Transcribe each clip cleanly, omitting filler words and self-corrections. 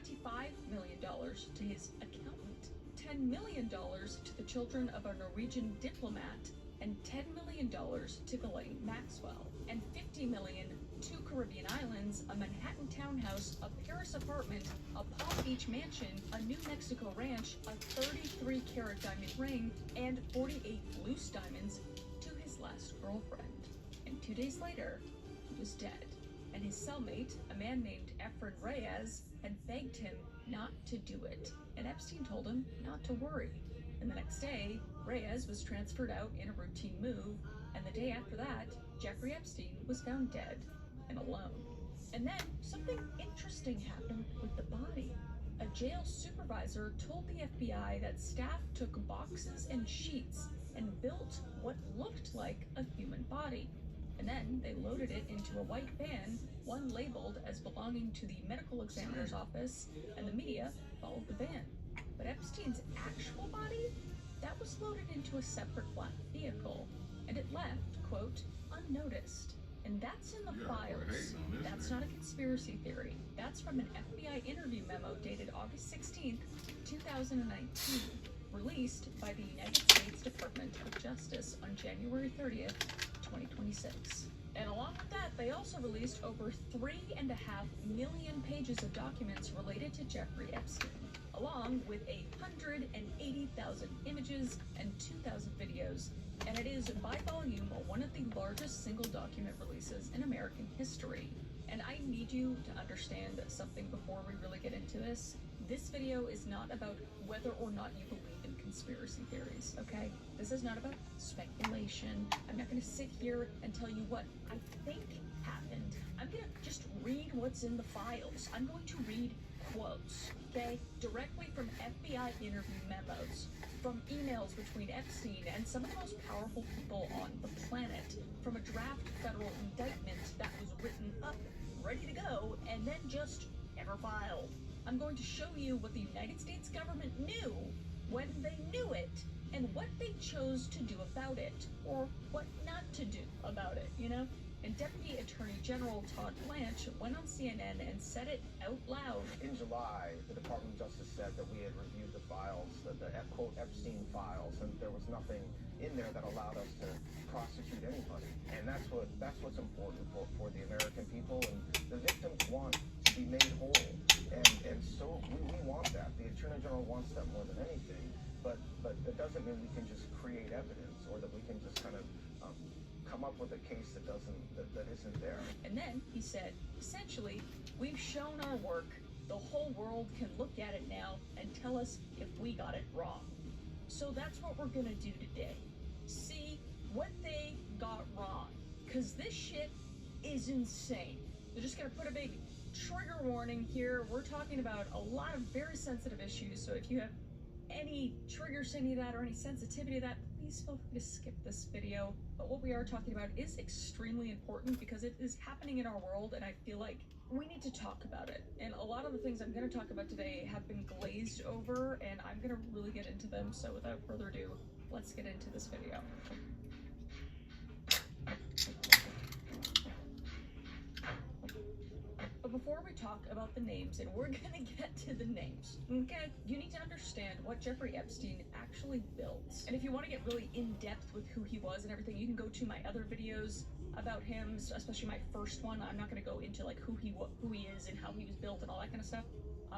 $25 million to his accountant, $10 million to the children of a Norwegian diplomat, and $10 million to Ghislaine Maxwell, and $50 million to Caribbean islands, a Manhattan townhouse, a Paris apartment, a Palm Beach mansion, a New Mexico ranch, a 33-carat diamond ring, and 48 loose diamonds to his last girlfriend. And 2 days later, he was dead. And his cellmate, a man named Efren Reyes, had begged him not to do it. And Epstein told him not to worry. And the next day, Reyes was transferred out in a routine move, and the day after that, Jeffrey Epstein was found dead and alone. And then something interesting happened with the body. A jail supervisor told the FBI that staff took boxes and sheets and built what looked like a human body. And then they loaded it into a white van, one labeled as belonging to the medical examiner's office, and the media followed the van. But Epstein's actual body, that was loaded into a separate black vehicle, and it left, quote, unnoticed. And that's in the files. That's not a conspiracy theory. That's from an FBI interview memo dated August 16th, 2019, released by the United States Department of Justice on January 30th, 2026. And along with that, they also released over 3.5 million pages of documents related to Jeffrey Epstein, along with 180,000 images and 2,000 videos, and it is, by volume, one of the largest single document releases in American history. And I need you to understand something before we really get into this. This video is not about whether or not you believe in conspiracy theories, okay? This is not about speculation. I'm not going to sit here and tell you what I think happened. I'm going to just read what's in the files. I'm going to read quotes, okay? Directly from FBI interview memos, from emails between Epstein and some of the most powerful people on the planet, from a draft federal indictment that was written up, ready to go, and then just never filed. I'm going to show you what the United States government knew when they knew it, and what they chose to do about it, or what not to do about it, you know? And Deputy Attorney General Todd Blanche went on CNN and said it out loud. In July, the Department of Justice said that we had reviewed the files, the quote Epstein files, and there was nothing in there that allowed us to prosecute anybody. And that's what's important for the American people, and the victims want to be made whole. And so we want that. The Attorney General wants that more than anything, but that doesn't mean we can just create evidence, or that we can just kind of come up with a case that isn't there. And then he said, essentially, we've shown our work. The whole world can look at it now and tell us if we got it wrong. So that's what we're gonna do today. See what they got wrong. Cause this shit is insane. They're just gonna put a big trigger warning here. We're talking about a lot of very sensitive issues. So if you have any triggers to any of that or any sensitivity to that, please feel free to skip this video. But what we are talking about is extremely important because it is happening in our world, and I feel like we need to talk about it. And a lot of the things I'm going to talk about today have been glazed over, and I'm going to really get into them. So without further ado, let's get into this video. But before we talk about the names, and we're gonna get to the names, okay? You need to understand what Jeffrey Epstein actually built. And if you want to get really in-depth with who he was and everything, you can go to my other videos about him, especially my first one. I'm not gonna go into like who he is and how he was built and all that kind of stuff.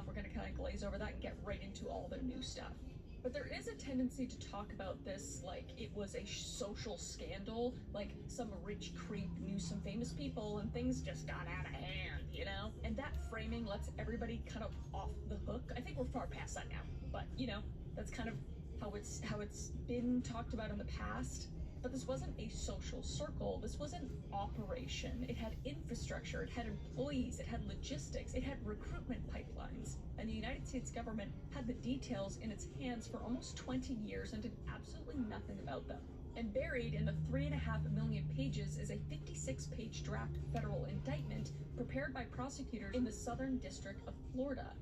We're gonna kind of glaze over that and get right into all the new stuff. But there is a tendency to talk about this like it was a social scandal, like some rich creep knew some famous people and things just got out of hand, you know? And that framing lets everybody kind of off the hook. I think we're far past that now, but you know, that's kind of how it's been talked about in the past. But this wasn't a social circle. This was an operation. It had infrastructure, it had employees, it had logistics, it had recruitment pipelines. And the United States government had the details in its hands for almost 20 years and did absolutely nothing about them. And buried in the 3.5 million pages is a 56-page draft federal indictment prepared by prosecutors in the Southern District of Florida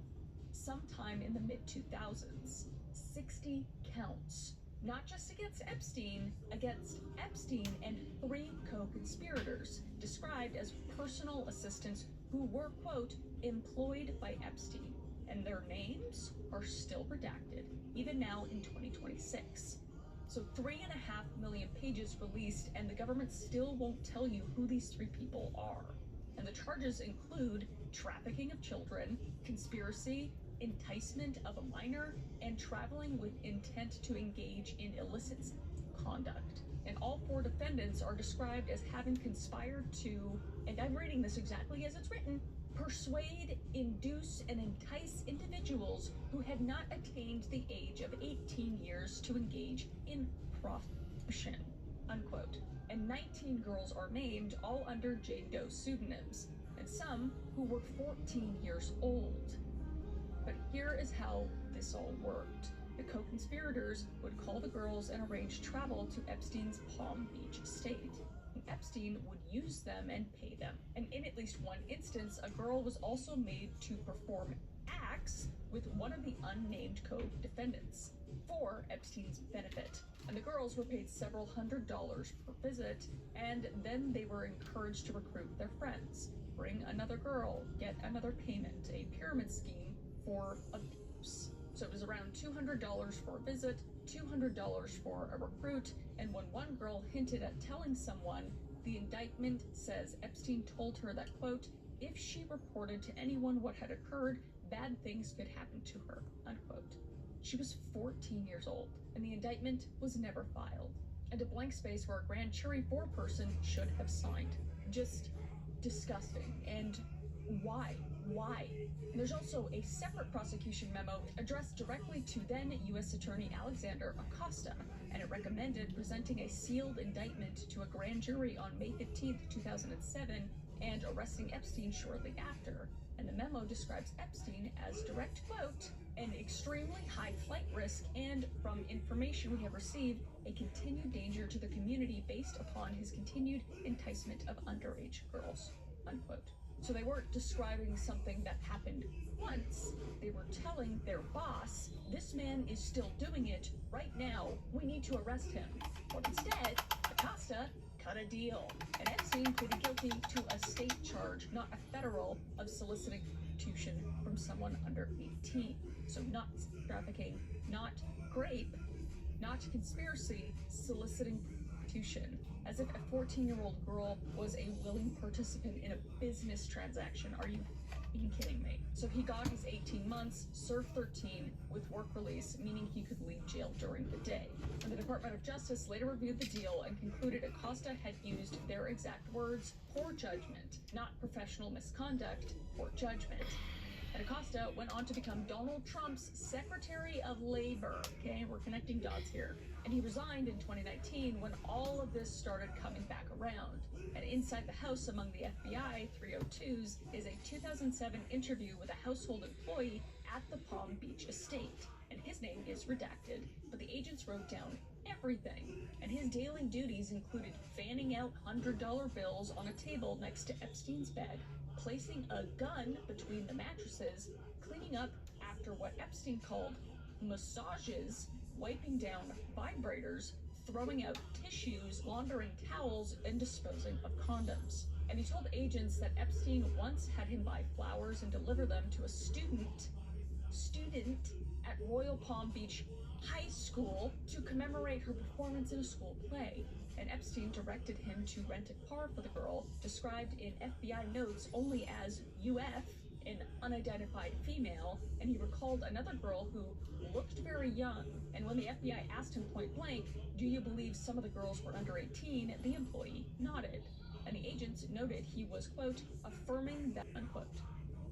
sometime in the mid-2000s. 60 counts. Not just against Epstein and 3 co-conspirators, described as personal assistants who were, quote, employed by Epstein. and their names are still redacted, even now in 2026. So 3.5 million pages released, and the government still won't tell you who these 3 people are. And the charges include trafficking of children, conspiracy, enticement of a minor, and traveling with intent to engage in illicit conduct. And all 4 defendants are described as having conspired to, and I'm reading this exactly as it's written, persuade, induce, and entice individuals who had not attained the age of 18 years to engage in prostitution, unquote. And 19 girls are named, all under Jane Doe pseudonyms, and some who were 14 years old. But here is how this all worked. The co-conspirators would call the girls and arrange travel to Epstein's Palm Beach estate. Epstein would use them and pay them. And in at least one instance, a girl was also made to perform acts with one of the unnamed co-defendants for Epstein's benefit. And the girls were paid several $100s per visit, and then they were encouraged to recruit their friends. Bring another girl, get another payment, a pyramid scheme for abuse. So it was around $200 for a visit, $200 for a recruit, and when one girl hinted at telling someone, the indictment says Epstein told her that, quote, if she reported to anyone what had occurred, bad things could happen to her, unquote. She was 14 years old, and the indictment was never filed, and a blank space where a grand jury foreperson should have signed. Just disgusting. And why? Why? There's also a separate prosecution memo addressed directly to then U.S. Attorney Alexander Acosta, and it recommended presenting a sealed indictment to a grand jury on May 15, 2007, and arresting Epstein shortly after. And the memo describes Epstein as, direct quote, an extremely high flight risk and, from information we have received, a continued danger to the community based upon his continued enticement of underage girls, unquote. So they weren't describing something that happened once. They were telling their boss, this man is still doing it right now. We need to arrest him. But instead, Acosta cut a deal. And Epstein pleaded guilty to a state charge, not a federal, of soliciting prostitution from someone under 18. So not trafficking, not rape, not conspiracy, soliciting prostitution. As if a 14-year-old girl was a willing participant in a business transaction. Are you even kidding me? So he got his 18 months, served 13, with work release, meaning he could leave jail during the day. And the Department of Justice later reviewed the deal and concluded Acosta had used their exact words, poor judgment, not professional misconduct, poor judgment. And Acosta went on to become Donald Trump's Secretary of Labor. Okay, we're connecting dots here. And he resigned in 2019 when all of this started coming back around. And inside the house among the FBI 302s is a 2007 interview with a household employee at the Palm Beach estate. And his name is redacted, but the agents wrote down everything. And his daily duties included fanning out $100 bills on a table next to Epstein's bed, placing a gun between the mattresses, cleaning up after what Epstein called massages, wiping down vibrators, throwing out tissues, laundering towels, and disposing of condoms. And he told agents that Epstein once had him buy flowers and deliver them to a student at Royal Palm Beach High School to commemorate her performance in a school play. And Epstein directed him to rent a car for the girl, described in FBI notes only as UF, an unidentified female, and he recalled another girl who looked very young. And when the FBI asked him point blank, do you believe some of the girls were under 18, the employee nodded. And the agents noted he was, quote, affirming that, unquote.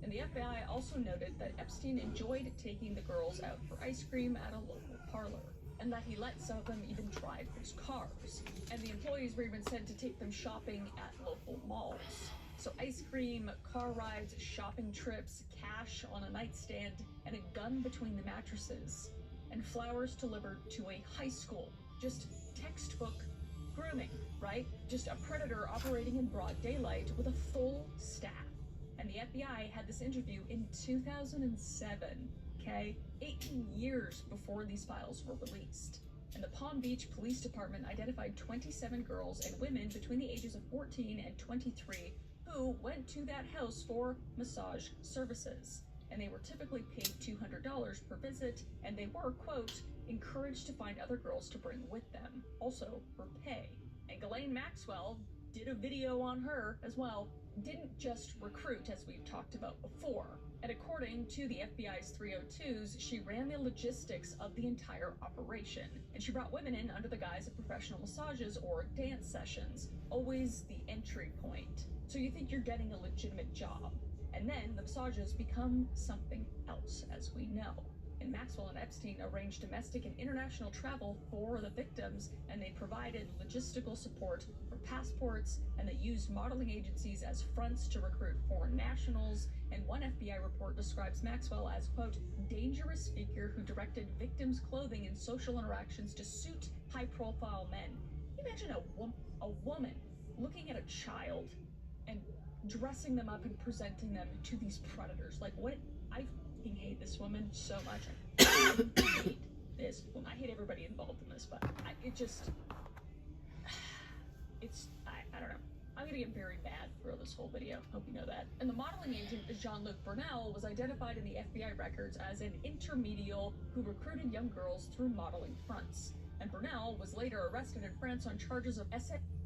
And the FBI also noted that Epstein enjoyed taking the girls out for ice cream at a local parlor, and that he let some of them even drive his cars. And the employees were even said to take them shopping at local malls. So ice cream, car rides, shopping trips, cash on a nightstand, and a gun between the mattresses, and flowers delivered to a high school. Just textbook grooming, right? Just a predator operating in broad daylight with a full staff. And the FBI had this interview in 2007, okay? 18 years before these files were released. And the Palm Beach Police Department identified 27 girls and women between the ages of 14 and 23 who went to that house for massage services. and they were typically paid $200 per visit, and they were, quote, encouraged to find other girls to bring with them, also for pay. And Ghislaine Maxwell did a video on her as well, didn't just recruit, as we've talked about before. And according to the FBI's 302s, she ran the logistics of the entire operation. And she brought women in under the guise of professional massages or dance sessions, always the entry point. So you think you're getting a legitimate job. And then the massages become something else, as we know. And Maxwell and Epstein arranged domestic and international travel for the victims, and they provided logistical support for passports, and they used modeling agencies as fronts to recruit foreign nationals. And one FBI report describes Maxwell as, quote, dangerous figure who directed victims' clothing and social interactions to suit high-profile men. Can you imagine a woman looking at a child and dressing them up and presenting them to these predators? Like, what? I fucking hate this woman so much. I hate this woman. I hate everybody involved in this, but I don't know. I'm gonna get very bad for this whole video. Hope you know that. And the modeling agent, Jean-Luc Burnell, was identified in the FBI records as an intermediate who recruited young girls through modeling fronts. And Burnell was later arrested in France on charges of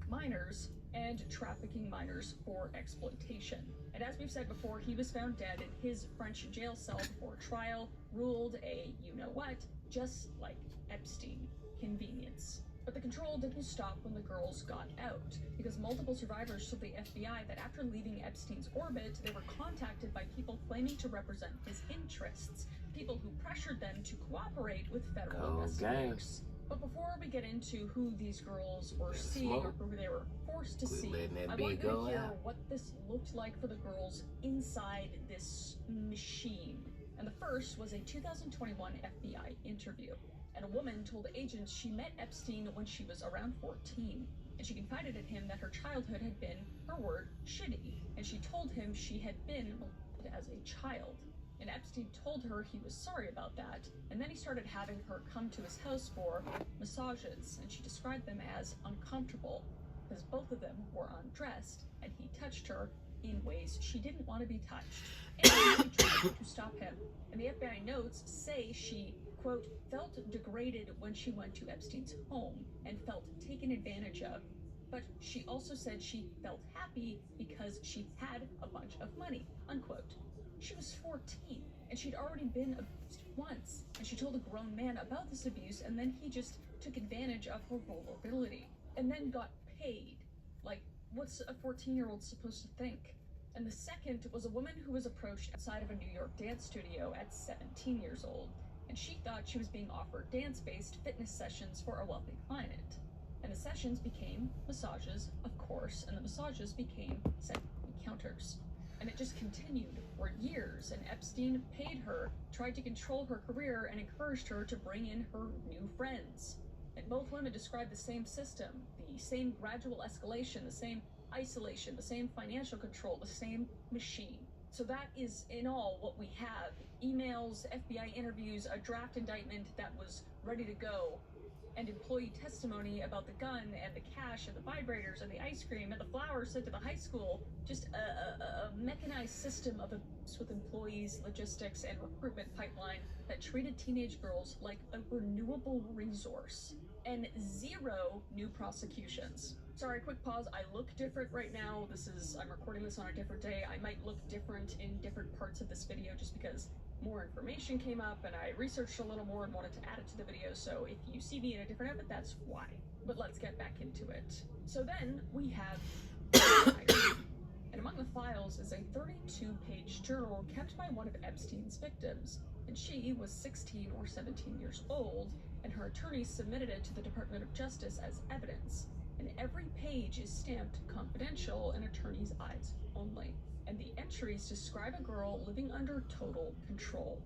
minors and trafficking minors for exploitation. And as we've said before, he was found dead in his French jail cell before trial, ruled a you-know-what, just like Epstein. Convenience. But the control didn't stop when the girls got out, because multiple survivors told the FBI that after leaving Epstein's orbit, they were contacted by people claiming to represent his interests, people who pressured them to cooperate with federal investigators. But before we get into who these girls were seeing or who they were forced to see, I want you to hear what this looked like for the girls inside this machine. And the first was a 2021 FBI interview. And a woman told agents she met Epstein when she was around 14. And she confided in him that her childhood had been, her word, shitty. And she told him she had been molested as a child. And Epstein told her he was sorry about that, and then he started having her come to his house for massages, and she described them as uncomfortable, because both of them were undressed, and he touched her in ways she didn't want to be touched. And she tried to stop him. And the FBI notes say she, quote, felt degraded when she went to Epstein's home and felt taken advantage of. But she also said she felt happy because she had a bunch of money, unquote. She was 14, and she'd already been abused once, and she told a grown man about this abuse, and then he just took advantage of her vulnerability, and then got paid. Like, what's a 14-year-old supposed to think? And the second was a woman who was approached outside of a New York dance studio at 17 years old, and she thought she was being offered dance-based fitness sessions for a wealthy client. And the sessions became massages, of course, and the massages became sex encounters. And it just continued for years, and Epstein paid her, tried to control her career, and encouraged her to bring in her new friends. And both women described the same system, the same gradual escalation, the same isolation, the same financial control, the same machine. So that is, in all, what we have. Emails, FBI interviews, a draft indictment that was ready to go, and employee testimony about the gun and the cash and the vibrators and the ice cream and the flowers sent to the high school. Just a mechanized system of abuse with employees, logistics, and recruitment pipeline that treated teenage girls like a renewable resource. And zero new prosecutions. Sorry, quick pause. I look different right now. I'm recording this on a different day. I might look different in different parts of this video just because more information came up and I researched a little more and wanted to add it to the video, so if you see me in a different outfit, that's why. But let's get back into it. So then we have and among the files is a 32-page journal kept by one of Epstein's victims, and she was 16 or 17 years old, and her attorney submitted it to the Department of Justice as evidence. And every page is stamped confidential in attorney's eyes only. And the entries describe a girl living under total control.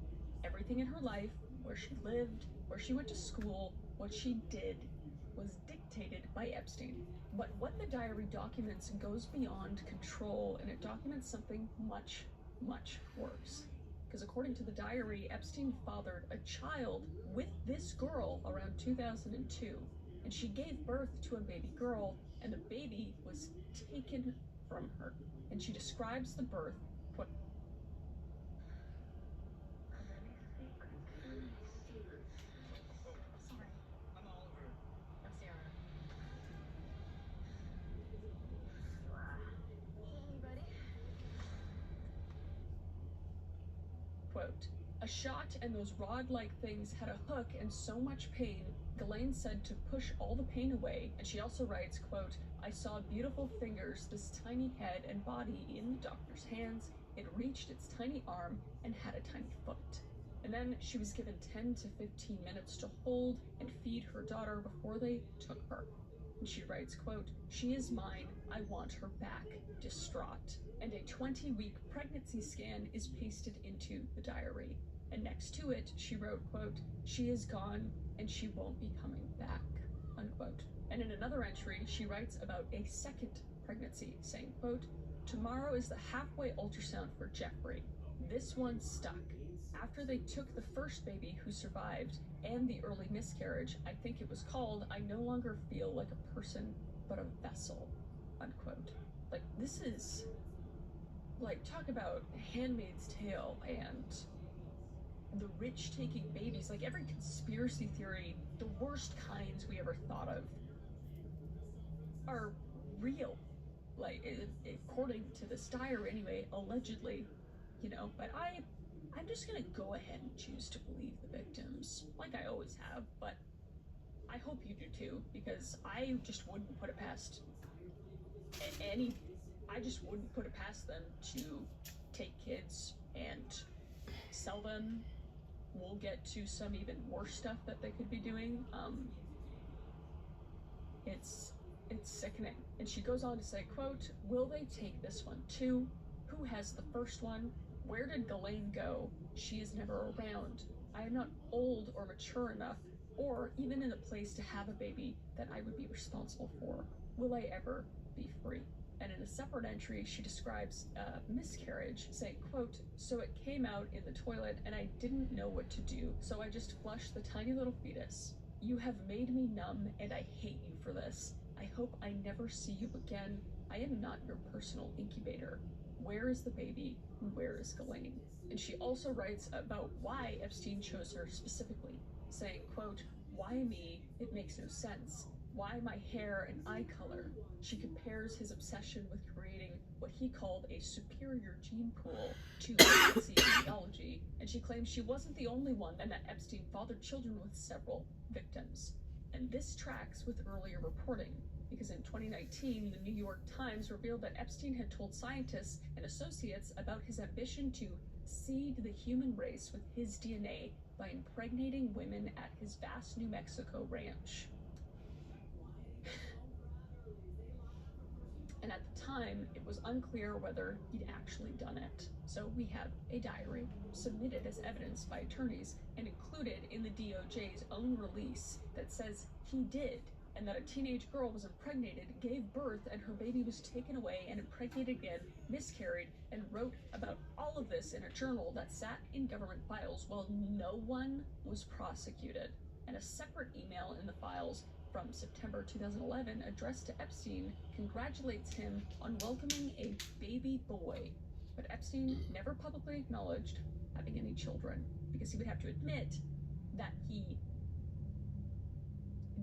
Everything in her life, where she lived, where she went to school, what she did, was dictated by Epstein. But what the diary documents goes beyond control, and it documents something much, much worse. Because according to the diary, Epstein fathered a child with this girl around 2002. And she gave birth to a baby girl, and the baby was taken from her. And she describes the birth, quote, "A shot and those rod-like things had a hook and so much pain, Ghislaine said, to push all the pain away." And she also writes, quote, "I saw beautiful fingers, this tiny head and body in the doctor's hands. It reached its tiny arm and had a tiny foot." And then she was given 10 to 15 minutes to hold and feed her daughter before they took her. And she writes, quote, "She is mine. I want her back," distraught. And a 20-week pregnancy scan is pasted into the diary. And next to it, she wrote, quote, "She is gone and she won't be coming back," unquote. And in another entry, she writes about a second pregnancy, saying, quote, "Tomorrow is the halfway ultrasound for Jeffrey. This one stuck. After they took the first baby who survived and the early miscarriage, I think it was called, I no longer feel like a person, but a vessel," unquote. Like, this is, like, talk about Handmaid's Tale and the rich taking babies. Like, every conspiracy theory, the worst kinds we ever thought of, are real. Like, according to this diary anyway, allegedly, you know, but I'm just gonna go ahead and choose to believe the victims, like I always have, but I hope you do too, because I just wouldn't put it past I just wouldn't put it past them to take kids and sell them. We'll get to some even worse stuff that they could be doing. It's sickening. And she goes on to say, quote, "Will they take this one too? Who has the first one? Where did Ghislaine go? She is never around. I am not old or mature enough, or even in a place to have a baby that I would be responsible for. Will I ever be free?" And in a separate entry, she describes a miscarriage, saying, quote, "So it came out in the toilet and I didn't know what to do, so I just flushed the tiny little fetus. You have made me numb and I hate you for this. I hope I never see you again. I am not your personal incubator. Where is the baby? Where is Ghislaine?" And she also writes about why Epstein chose her specifically, saying, quote, "Why me? It makes no sense. Why my hair and eye color?" She compares his obsession with creating what he called a superior gene pool to Nazi ideology, and she claims she wasn't the only one, and that Epstein fathered children with several victims. And this tracks with earlier reporting, because in 2019, the New York Times revealed that Epstein had told scientists and associates about his ambition to seed the human race with his DNA by impregnating women at his vast New Mexico ranch. And at the time, it was unclear whether he'd actually done it. So we have a diary submitted as evidence by attorneys and included in the DOJ's own release that says he did, and that a teenage girl was impregnated, gave birth, and her baby was taken away and impregnated again, miscarried, and wrote about all of this in a journal that sat in government files while no one was prosecuted. And a separate email in the files from September 2011 addressed to Epstein congratulates him on welcoming a baby boy. But Epstein never publicly acknowledged having any children, because he would have to admit that he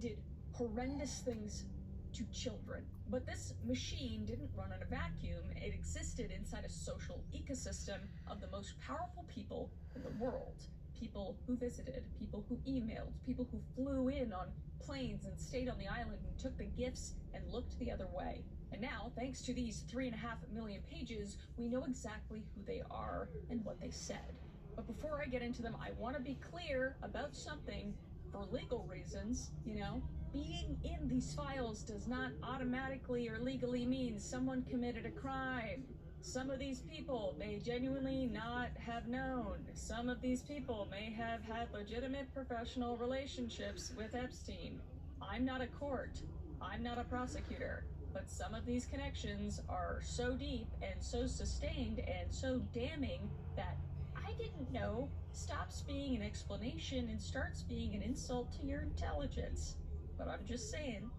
did horrendous things to children. But this machine didn't run in a vacuum. It existed inside a social ecosystem of the most powerful people in the world. People who visited, people who emailed, people who flew in on planes and stayed on the island and took the gifts and looked the other way. And now, thanks to these 3.5 million pages, we know exactly who they are and what they said. But before I get into them, I want to be clear about something. For legal reasons, you know, being in these files does not automatically or legally mean someone committed a crime. Some of these people may genuinely not have known. Some of these people may have had legitimate professional relationships with Epstein. I'm not a court. I'm not a prosecutor. But some of these connections are so deep and so sustained and so damning that "I didn't know" stops being an explanation and starts being an insult to your intelligence. But I'm just saying,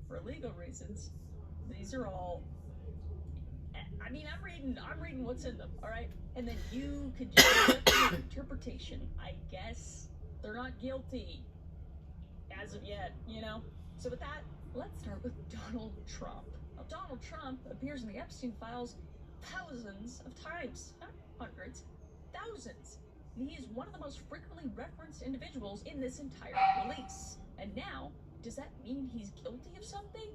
for legal reasons, these are all, I mean, I'm reading what's in them, all right? And then you could just get your interpretation. I guess they're not guilty as of yet, you know? So with that, let's start with Donald Trump. Now, Donald Trump appears in the Epstein files thousands of times, not hundreds, thousands. He's one of the most frequently referenced individuals in this entire release. And now, does that mean he's guilty of something?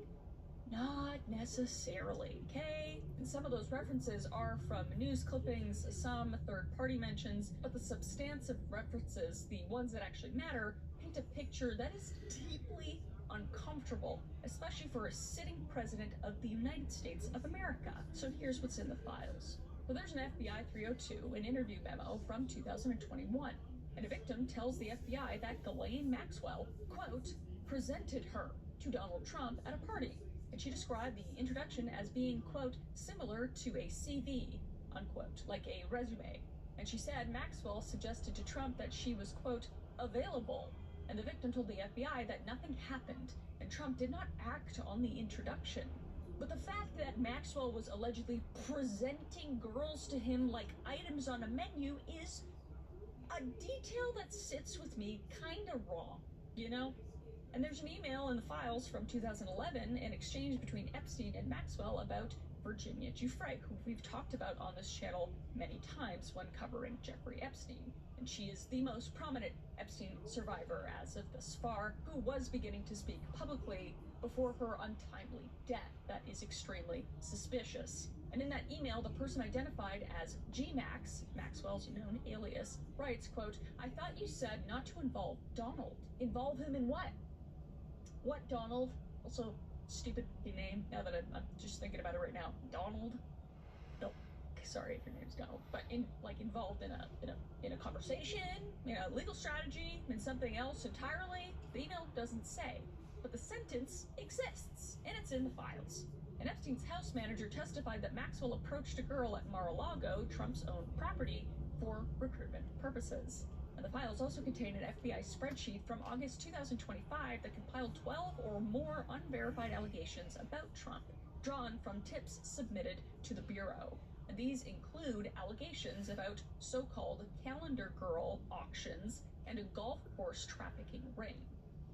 Not necessarily, okay? And some of those references are from news clippings, some third-party mentions, but the substantive references, the ones that actually matter, paint a picture that is deeply uncomfortable, especially for a sitting president of the United States of America. So here's what's in the files. So there's an FBI 302, an interview memo from 2021, and a victim tells the FBI that Ghislaine Maxwell, quote, presented her to Donald Trump at a party. And she described the introduction as being, quote, similar to a CV, unquote, like a resume. And she said Maxwell suggested to Trump that she was, quote, available. And the victim told the FBI that nothing happened, and Trump did not act on the introduction. But the fact that Maxwell was allegedly presenting girls to him like items on a menu is a detail that sits with me kind of wrong, you know? And there's an email in the files from 2011, an exchange between Epstein and Maxwell about Virginia Giuffre, who we've talked about on this channel many times when covering Jeffrey Epstein. And she is the most prominent Epstein survivor as of thus far, who was beginning to speak publicly before her untimely death. That is extremely suspicious. And in that email, the person identified as G-Max, Maxwell's known alias, writes, quote, I thought you said not to involve Donald. Involve him in what? What Donald? Also, stupid name, now that I'm just thinking about it right now. Donald? No, sorry if your name's Donald, but involved in a conversation, in a legal strategy, in something else entirely. The email doesn't say, but the sentence exists, and it's in the files. And Epstein's house manager testified that Maxwell approached a girl at Mar-a-Lago, Trump's own property, for recruitment purposes. And the files also contain an FBI spreadsheet from August 2025 that compiled 12 or more unverified allegations about Trump, drawn from tips submitted to the Bureau. And these include allegations about so-called calendar girl auctions and a golf course trafficking ring.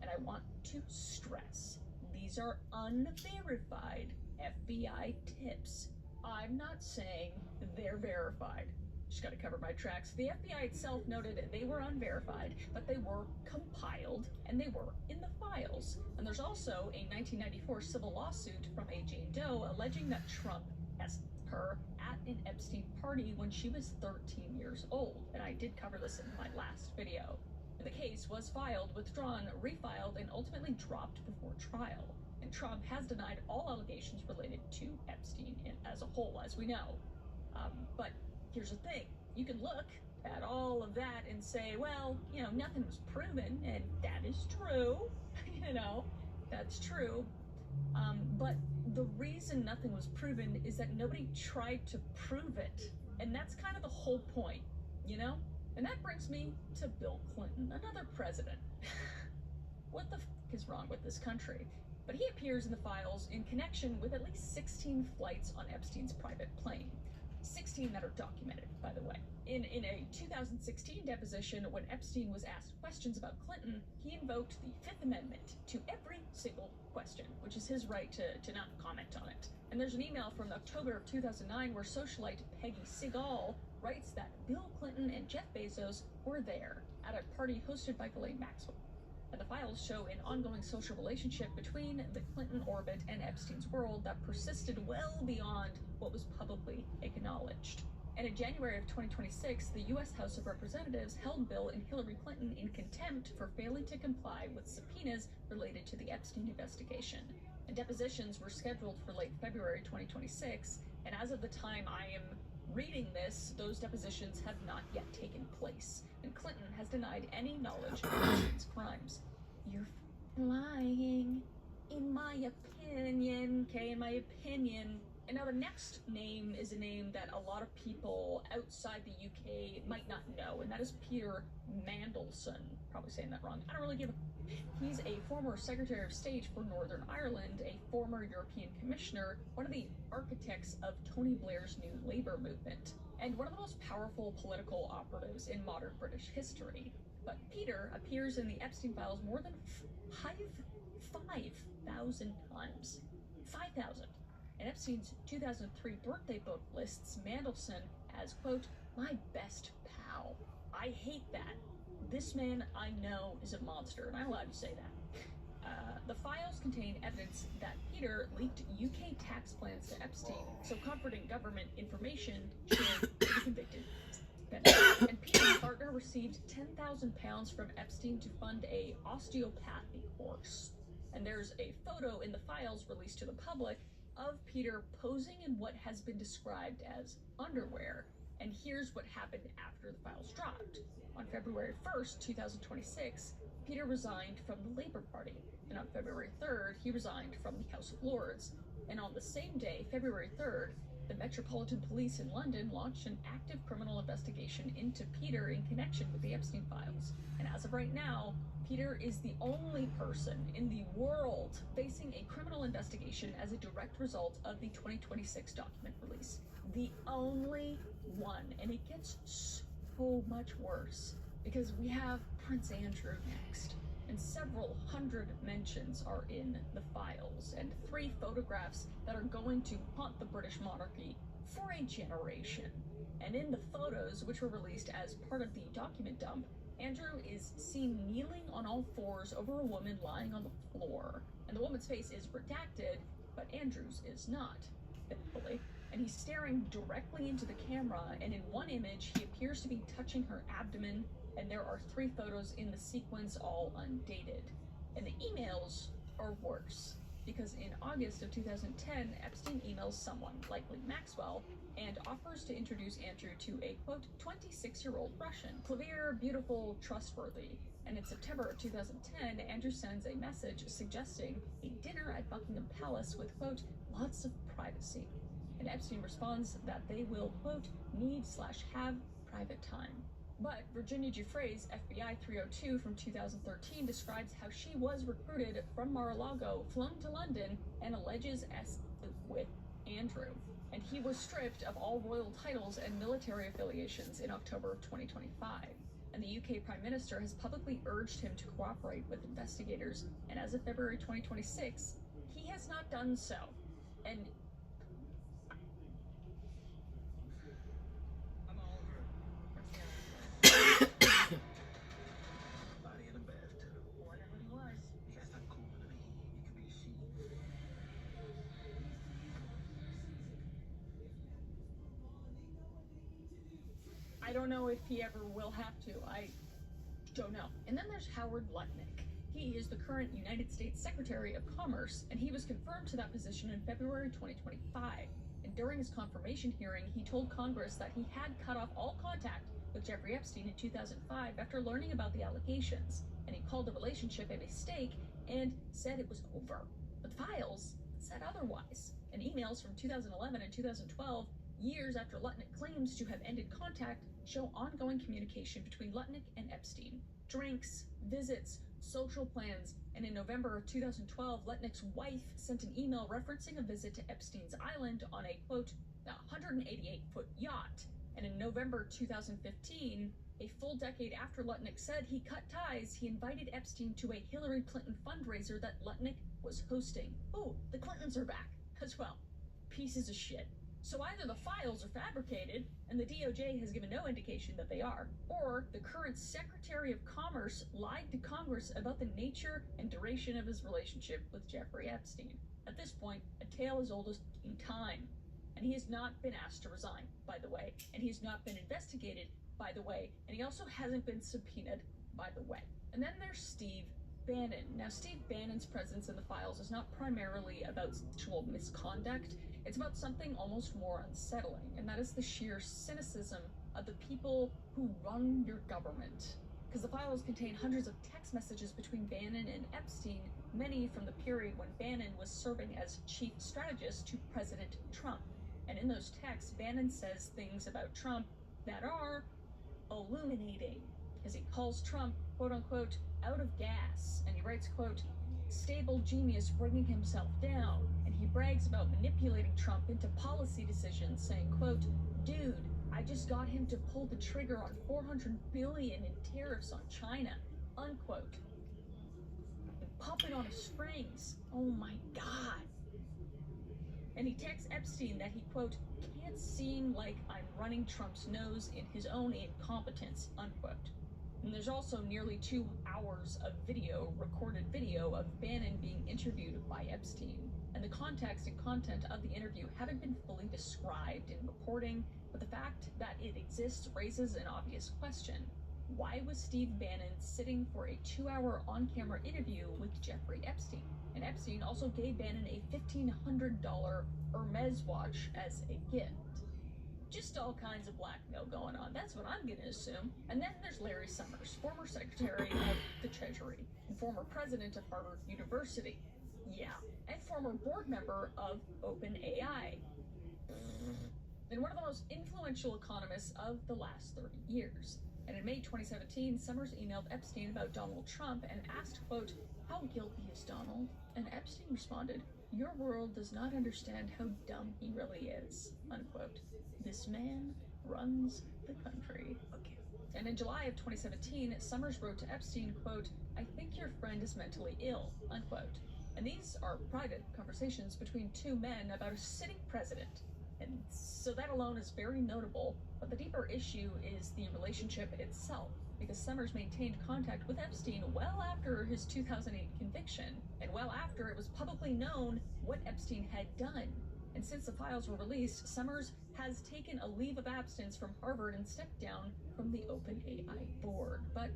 And I want to stress, these are unverified FBI tips. I'm not saying they're verified. Just gotta cover my tracks. The FBI itself noted they were unverified, but they were compiled and they were in the files. And there's also a 1994 civil lawsuit from a Jane Doe alleging that Trump asked her at an Epstein party when she was 13 years old. And I did cover this in my last video. And the case was filed, withdrawn, refiled, and ultimately dropped before trial. And Trump has denied all allegations related to Epstein as a whole, as we know. But here's the thing, you can look at all of that and say, well, you know, nothing was proven, and that is true, you know, that's true. But the reason nothing was proven is that nobody tried to prove it. And that's kind of the whole point, you know? And that brings me to Bill Clinton, another president. What the f is wrong with this country? But he appears in the files in connection with at least 16 flights on Epstein's private plane. 16 that are documented, by the way. In a 2016 deposition, when Epstein was asked questions about Clinton, he invoked the Fifth Amendment to every single question, which is his right to not comment on it. And there's an email from October of 2009 where socialite Peggy Sigal writes that Bill Clinton and Jeff Bezos were there at a party hosted by Ghislaine Maxwell. And the files show an ongoing social relationship between the Clinton orbit and Epstein's world that persisted well beyond what was publicly acknowledged. And in January of 2026, the U.S. House of Representatives held Bill and Hillary Clinton in contempt for failing to comply with subpoenas related to the Epstein investigation. And depositions were scheduled for late February 2026, and as of the time I am reading this, those depositions have not yet taken place, and Clinton has denied any knowledge of Epstein's crimes. You're lying, in my opinion, okay, in my opinion. And now the next name is a name that a lot of people outside the UK might not know, and that is Peter Mandelson. Probably saying that wrong. I don't really give a... He's a former Secretary of State for Northern Ireland, a former European Commissioner, one of the architects of Tony Blair's New Labour movement, and one of the most powerful political operatives in modern British history. But Peter appears in the Epstein files more than 5,000 times. 5,000. And Epstein's 2003 birthday book lists Mandelson as, quote, my best pal. I hate that. This man I know is a monster, and I'm allowed to say that. The files contain evidence that Peter leaked UK tax plans to Epstein, so comforting government information shared with the convicted. And Peter's partner received £10,000 from Epstein to fund a osteopathy course. And there's a photo in the files released to the public of Peter posing in what has been described as underwear. And here's what happened after the files dropped. On February 1st, 2026, Peter resigned from the Labour Party. And on February 3rd, he resigned from the House of Lords. And on the same day, February 3rd, the Metropolitan Police in London launched an active criminal investigation into Peter in connection with the Epstein files. And as of right now, Peter is the only person in the world facing a criminal investigation as a direct result of the 2026 document release. The only one. And it gets so much worse because we have Prince Andrew next. And several hundred mentions are in the files, and 3 photographs that are going to haunt the British monarchy for a generation. And in the photos, which were released as part of the document dump, Andrew is seen kneeling on all fours over a woman lying on the floor. And the woman's face is redacted, but Andrew's is not, thankfully. And he's staring directly into the camera, and in one image, he appears to be touching her abdomen, and there are 3 photos in the sequence, all undated. And the emails are worse, because in August of 2010, Epstein emails someone, likely Maxwell, and offers to introduce Andrew to a, quote, 26-year-old Russian. Clever, beautiful, trustworthy. And in September of 2010, Andrew sends a message suggesting a dinner at Buckingham Palace with, quote, lots of privacy. And Epstein responds that they will, quote, need/have private time. But Virginia Giuffre's FBI 302 from 2013 describes how she was recruited from Mar-a-Lago, flown to London, and alleges as with Andrew. And he was stripped of all royal titles and military affiliations in October of 2025. And the UK Prime Minister has publicly urged him to cooperate with investigators. And as of February 2026, he has not done so. And I don't know if he ever will have to. I don't know. And then there's Howard Lutnick. He is the current United States Secretary of Commerce, and he was confirmed to that position in February 2025. And during his confirmation hearing, he told Congress that he had cut off all contact with Jeffrey Epstein in 2005 after learning about the allegations. And he called the relationship a mistake and said it was over. But files said otherwise. And emails from 2011 and 2012, years after Lutnick claims to have ended contact, show ongoing communication between Lutnick and Epstein. Drinks, visits, social plans, and in November of 2012, Lutnick's wife sent an email referencing a visit to Epstein's Island on a, quote, 188-foot yacht. And in November 2015, a full decade after Lutnick said he cut ties, he invited Epstein to a Hillary Clinton fundraiser that Lutnick was hosting. Oh, the Clintons are back as well. Pieces of shit. So either the files are fabricated, and the DOJ has given no indication that they are, or the current Secretary of Commerce lied to Congress about the nature and duration of his relationship with Jeffrey Epstein. At this point, a tale as old as time. And he has not been asked to resign, by the way, and he's not been investigated, by the way, and he also hasn't been subpoenaed, by the way. And then there's Steve Bannon. Now, Steve Bannon's presence in the files is not primarily about sexual misconduct. It's about something almost more unsettling, and that is the sheer cynicism of the people who run your government. Because the files contain hundreds of text messages between Bannon and Epstein, many from the period when Bannon was serving as chief strategist to President Trump. And in those texts, Bannon says things about Trump that are illuminating, as he calls Trump, quote unquote, out of gas, and he writes, quote, stable genius bringing himself down, and he brags about manipulating Trump into policy decisions, saying, quote, dude, I just got him to pull the trigger on $400 billion in tariffs on China, unquote. And puppet on his strings. Oh my God. And he texts Epstein that he, quote, can't seem like I'm running Trump's nose in his own incompetence, unquote. And there's also nearly 2 hours of recorded video of Bannon being interviewed by Epstein. And the context and content of the interview haven't been fully described in reporting, but the fact that it exists raises an obvious question. Why was Steve Bannon sitting for a 2-hour on-camera interview with Jeffrey Epstein? And Epstein also gave Bannon a $1,500 Hermes watch as a gift. Just all kinds of blackmail going on. That's what I'm gonna assume. And then there's Larry Summers, former Secretary of the Treasury, and former president of Harvard University. Yeah, and former board member of OpenAI. And one of the most influential economists of the last 30 years. And in May 2017, Summers emailed Epstein about Donald Trump and asked, quote, how guilty is Donald? And Epstein responded, your world does not understand how dumb he really is, unquote. This man runs the country. Okay. And in July of 2017, Summers wrote to Epstein, quote, I think your friend is mentally ill, unquote. And these are private conversations between 2 men about a sitting president. And so that alone is very notable, but the deeper issue is the relationship itself, because Summers maintained contact with Epstein well after his 2008 conviction, and well after it was publicly known what Epstein had done. And since the files were released, Summers has taken a leave of absence from Harvard and stepped down from the OpenAI board. But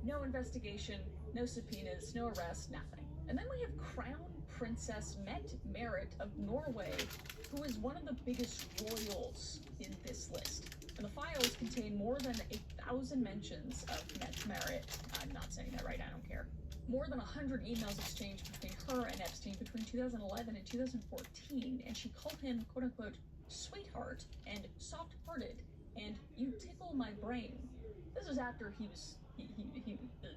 no investigation, no subpoenas, no arrest, nothing. And then we have Crown Princess Mette Marit of Norway, who is one of the biggest royals in this list. And the files contain more than 1,000 mentions of Mette Marit. I'm not saying that right, I don't care. More than 100 emails exchanged between her and Epstein between 2011 and 2014, and she called him, quote unquote, sweetheart and soft-hearted, and you tickle my brain. This was after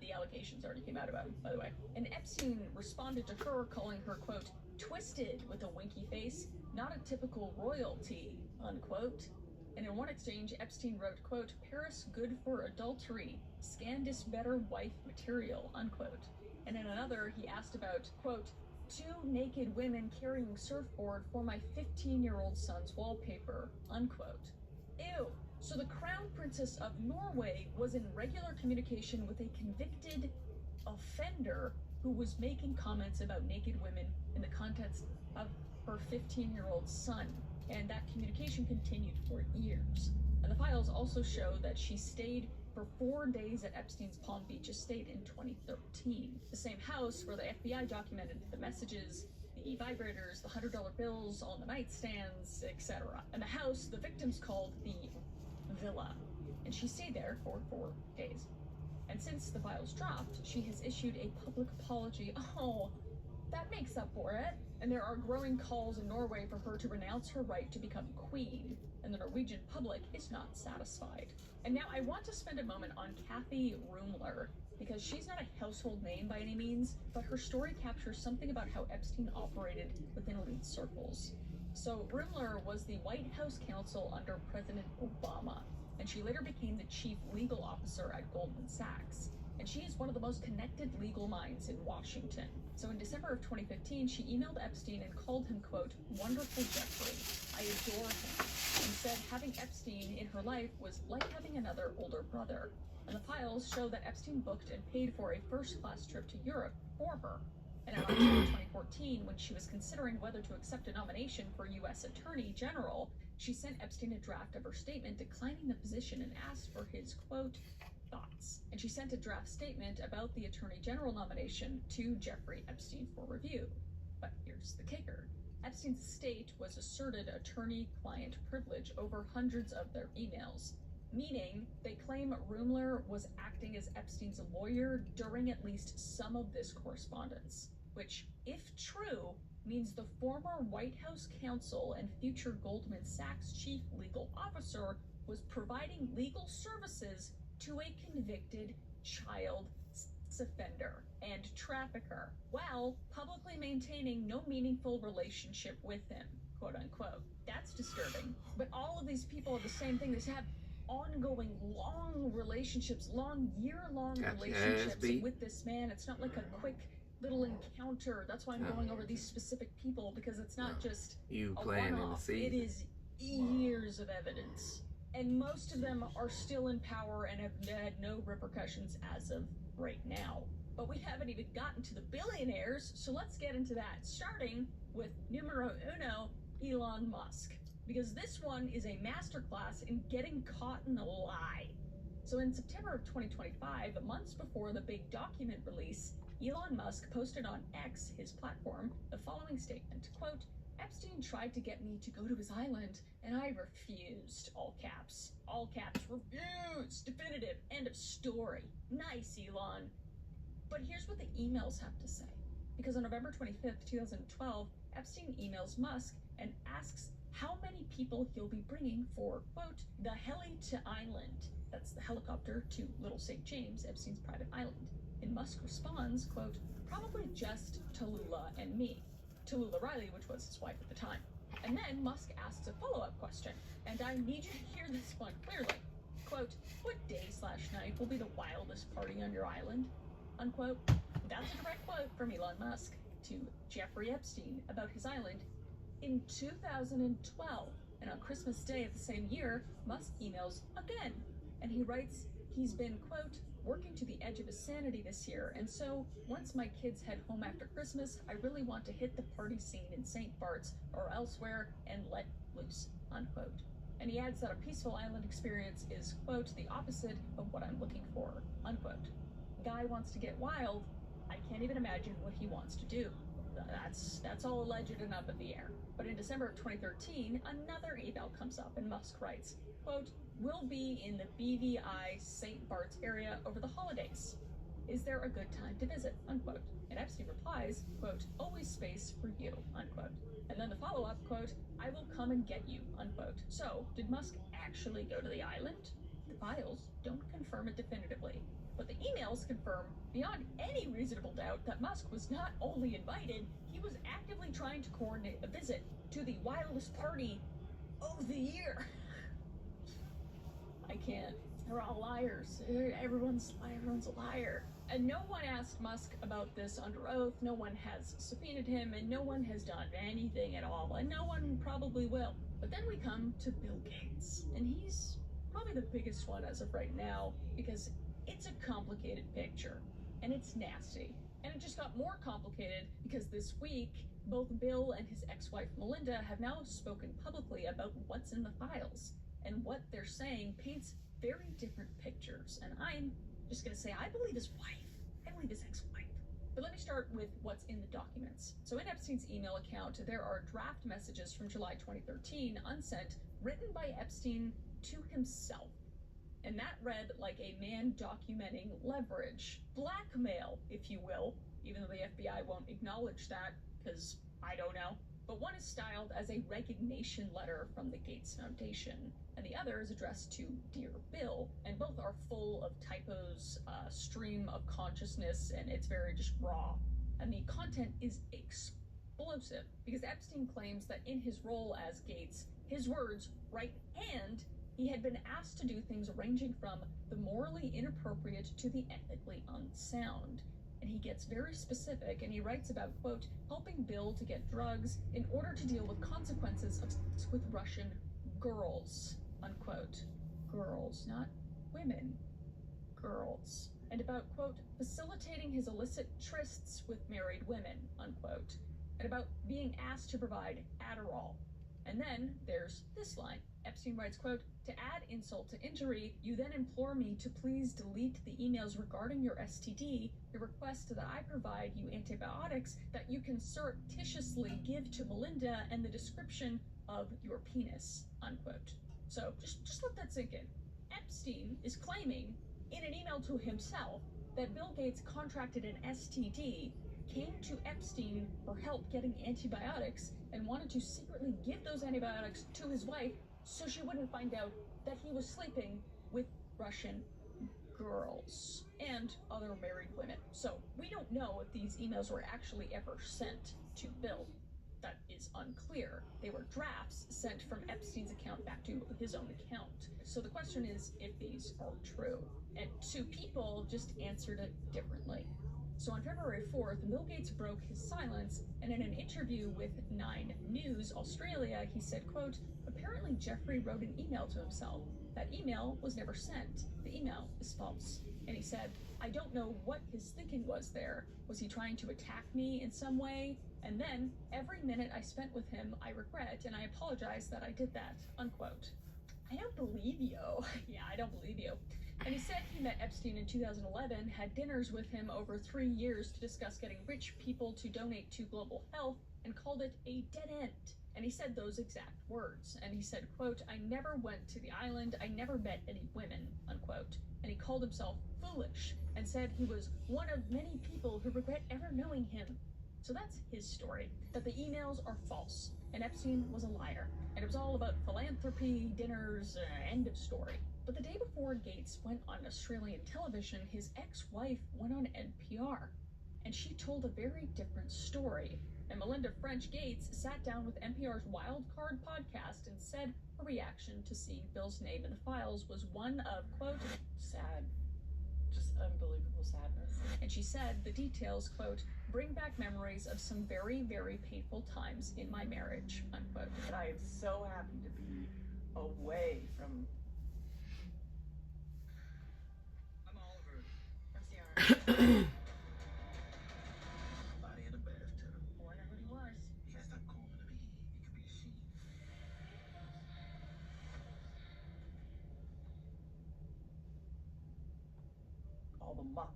the allegations already came out about him, by the way. And Epstein responded to her, calling her, quote, twisted with a winky face, not a typical royalty, unquote. And in one exchange, Epstein wrote, quote, Paris good for adultery, Scandis better wife material, unquote. And in another, he asked about, quote, 2 naked women carrying surfboard for my 15-year-old son's wallpaper, unquote. Ew. So the Crown Princess of Norway was in regular communication with a convicted offender who was making comments about naked women in the context of her 15-year-old son. And that communication continued for years. And the files also show that she stayed for 4 days at Epstein's Palm Beach estate in 2013. The same house where the FBI documented the messages, the vibrators, the $100 bills on the nightstands, etc. And the house the victims called the Villa. And she stayed there for 4 days. And since the files dropped, she has issued a public apology. Oh, that makes up for it. And there are growing calls in Norway for her to renounce her right to become queen, and the Norwegian public is not satisfied. And now I want to spend a moment on Kathy Rumler, because she's not a household name by any means, but her story captures something about how Epstein operated within elite circles. So Rumler was the White House counsel under President Obama, and she later became the chief legal officer at Goldman Sachs. And she is one of the most connected legal minds in Washington. So in December of 2015, she emailed Epstein and called him, quote, wonderful Jeffrey, I adore him, and said having Epstein in her life was like having another older brother. And the files show that Epstein booked and paid for a first-class trip to Europe for her. And in October 2014, when she was considering whether to accept a nomination for U.S. Attorney General, she sent Epstein a draft of her statement declining the position and asked for his, quote, thoughts. And she sent a draft statement about the Attorney General nomination to Jeffrey Epstein for review. But here's the kicker. Epstein's estate was asserted attorney-client privilege over hundreds of their emails, meaning they claim Rumler was acting as Epstein's lawyer during at least some of this correspondence, which, if true, means the former White House counsel and future Goldman Sachs chief legal officer was providing legal services to a convicted child offender and trafficker, while publicly maintaining no meaningful relationship with him, quote unquote. That's disturbing. But all of these people are the same thing. They have ongoing, long relationships, year-long relationships with this man. It's not like a quick little encounter. That's why I'm going over these specific people, because it's not just you a planting the one-off. seed. It is years of evidence. And most of them are still in power and have had no repercussions as of right now. But we haven't even gotten to the billionaires, so let's get into that, starting with numero uno, Elon Musk. Because this one is a masterclass in getting caught in a lie. So in September of 2025, months before the big document release, Elon Musk posted on X, his platform, the following statement, quote, "Epstein tried to get me to go to his island, and I refused," all caps, refused, definitive, end of story. Nice, Elon. But here's what the emails have to say. Because on November 25th, 2012, Epstein emails Musk and asks how many people he'll be bringing for, quote, the heli to island. That's the helicopter to Little St. James, Epstein's private island. And Musk responds, quote, "Probably just Tallulah and me." Tallulah Riley, which was his wife at the time. And then Musk asks a follow-up question, and I need you to hear this one clearly. Quote, "What day/night will be the wildest party on your island?" Unquote. That's a direct quote from Elon Musk to Jeffrey Epstein about his island in 2012. And on Christmas Day of the same year, Musk emails again. And he writes, he's been, quote, "working to the edge of his sanity this year, and so once my kids head home after Christmas, I really want to hit the party scene in St. Bart's or elsewhere and let loose," unquote. And he adds that a peaceful island experience is, quote, "the opposite of what I'm looking for," unquote. Guy wants to get wild. I can't even imagine what he wants to do. That's all alleged and up in the air. But in December of 2013, another email comes up and Musk writes, quote, "Will be in the BVI St. Bart's area over the holidays. Is there a good time to visit?" unquote. And Epstein replies, quote, "Always space for you," unquote. And then the follow-up, quote, "I will come and get you," unquote. So, did Musk actually go to the island? The files don't confirm it definitively. But the emails confirm, beyond any reasonable doubt, that Musk was not only invited, he was actively trying to coordinate a visit to the wildest party of the year. I can't. They're all liars. Everyone's a liar. And no one asked Musk about this under oath. No one has subpoenaed him, and no one has done anything at all, and no one probably will. But then we come to Bill Gates, and he's probably the biggest one as of right now, because it's a complicated picture, and it's nasty. And it just got more complicated because this week, both Bill and his ex-wife Melinda have now spoken publicly about what's in the files. And what they're saying paints very different pictures. And I'm just going to say, I believe his wife. I believe his ex-wife. But let me start with what's in the documents. So in Epstein's email account, there are draft messages from July 2013, unsent, written by Epstein to himself. And that read like a man documenting leverage, blackmail, if you will, even though the FBI won't acknowledge that, because I don't know. But one is styled as a resignation letter from the Gates Foundation, and the other is addressed to Dear Bill, and both are full of typos, stream of consciousness, and it's very just raw. And the content is explosive, because Epstein claims that in his role as Gates, his words, right hand, he had been asked to do things ranging from the morally inappropriate to the ethically unsound. And he gets very specific, and he writes about, quote, helping Bill to get drugs in order to deal with consequences of sex with Russian girls, unquote. Girls, not women. Girls. And about, quote, facilitating his illicit trysts with married women, unquote. And about being asked to provide Adderall. And then there's this line. Epstein writes, quote, to add insult to injury, you then implore me to please delete the emails regarding your STD, the request that I provide you antibiotics that you can surreptitiously give to Melinda, and the description of your penis, unquote. So just let that sink in. Epstein is claiming in an email to himself that Bill Gates contracted an STD, came to Epstein for help getting antibiotics, and wanted to secretly give those antibiotics to his wife so she wouldn't find out that he was sleeping with Russian girls and other married women. So we don't know if these emails were actually ever sent to Bill. That is unclear. They were drafts sent from Epstein's account back to his own account. So the question is if these are true. And two people just answered it differently. So on February 4th, Bill Gates broke his silence, and in an interview with 9 News Australia, he said, quote, apparently Jeffrey wrote an email to himself. That email was never sent. The email is false. And he said, I don't know what his thinking was there. Was he trying to attack me in some way? And then, every minute I spent with him, I regret, and I apologize that I did that, unquote. I don't believe you. Yeah, I don't believe you. And he said he met Epstein in 2011, had dinners with him over 3 years to discuss getting rich people to donate to global health, and called it a dead end. And he said those exact words. And he said, quote, I never went to the island. I never met any women, unquote. And he called himself foolish and said he was one of many people who regret ever knowing him. So that's his story, that the emails are false, and Epstein was a liar, and it was all about philanthropy, dinners, end of story. But the day before Gates went on Australian television, his ex-wife went on NPR, and she told a very different story. And Melinda French Gates sat down with NPR's Wild Card podcast and said her reaction to seeing Bill's name in the files was one of, quote, sad. Just unbelievable sadness. And she said the details, quote, bring back memories of some very, very painful times in my marriage, unquote. And I am so happy to be away from... I'm Oliver. I'm Ciara. Body in a bathtub. Wonder who he was. You gotta stop calling it a he. It could be a she. All the muck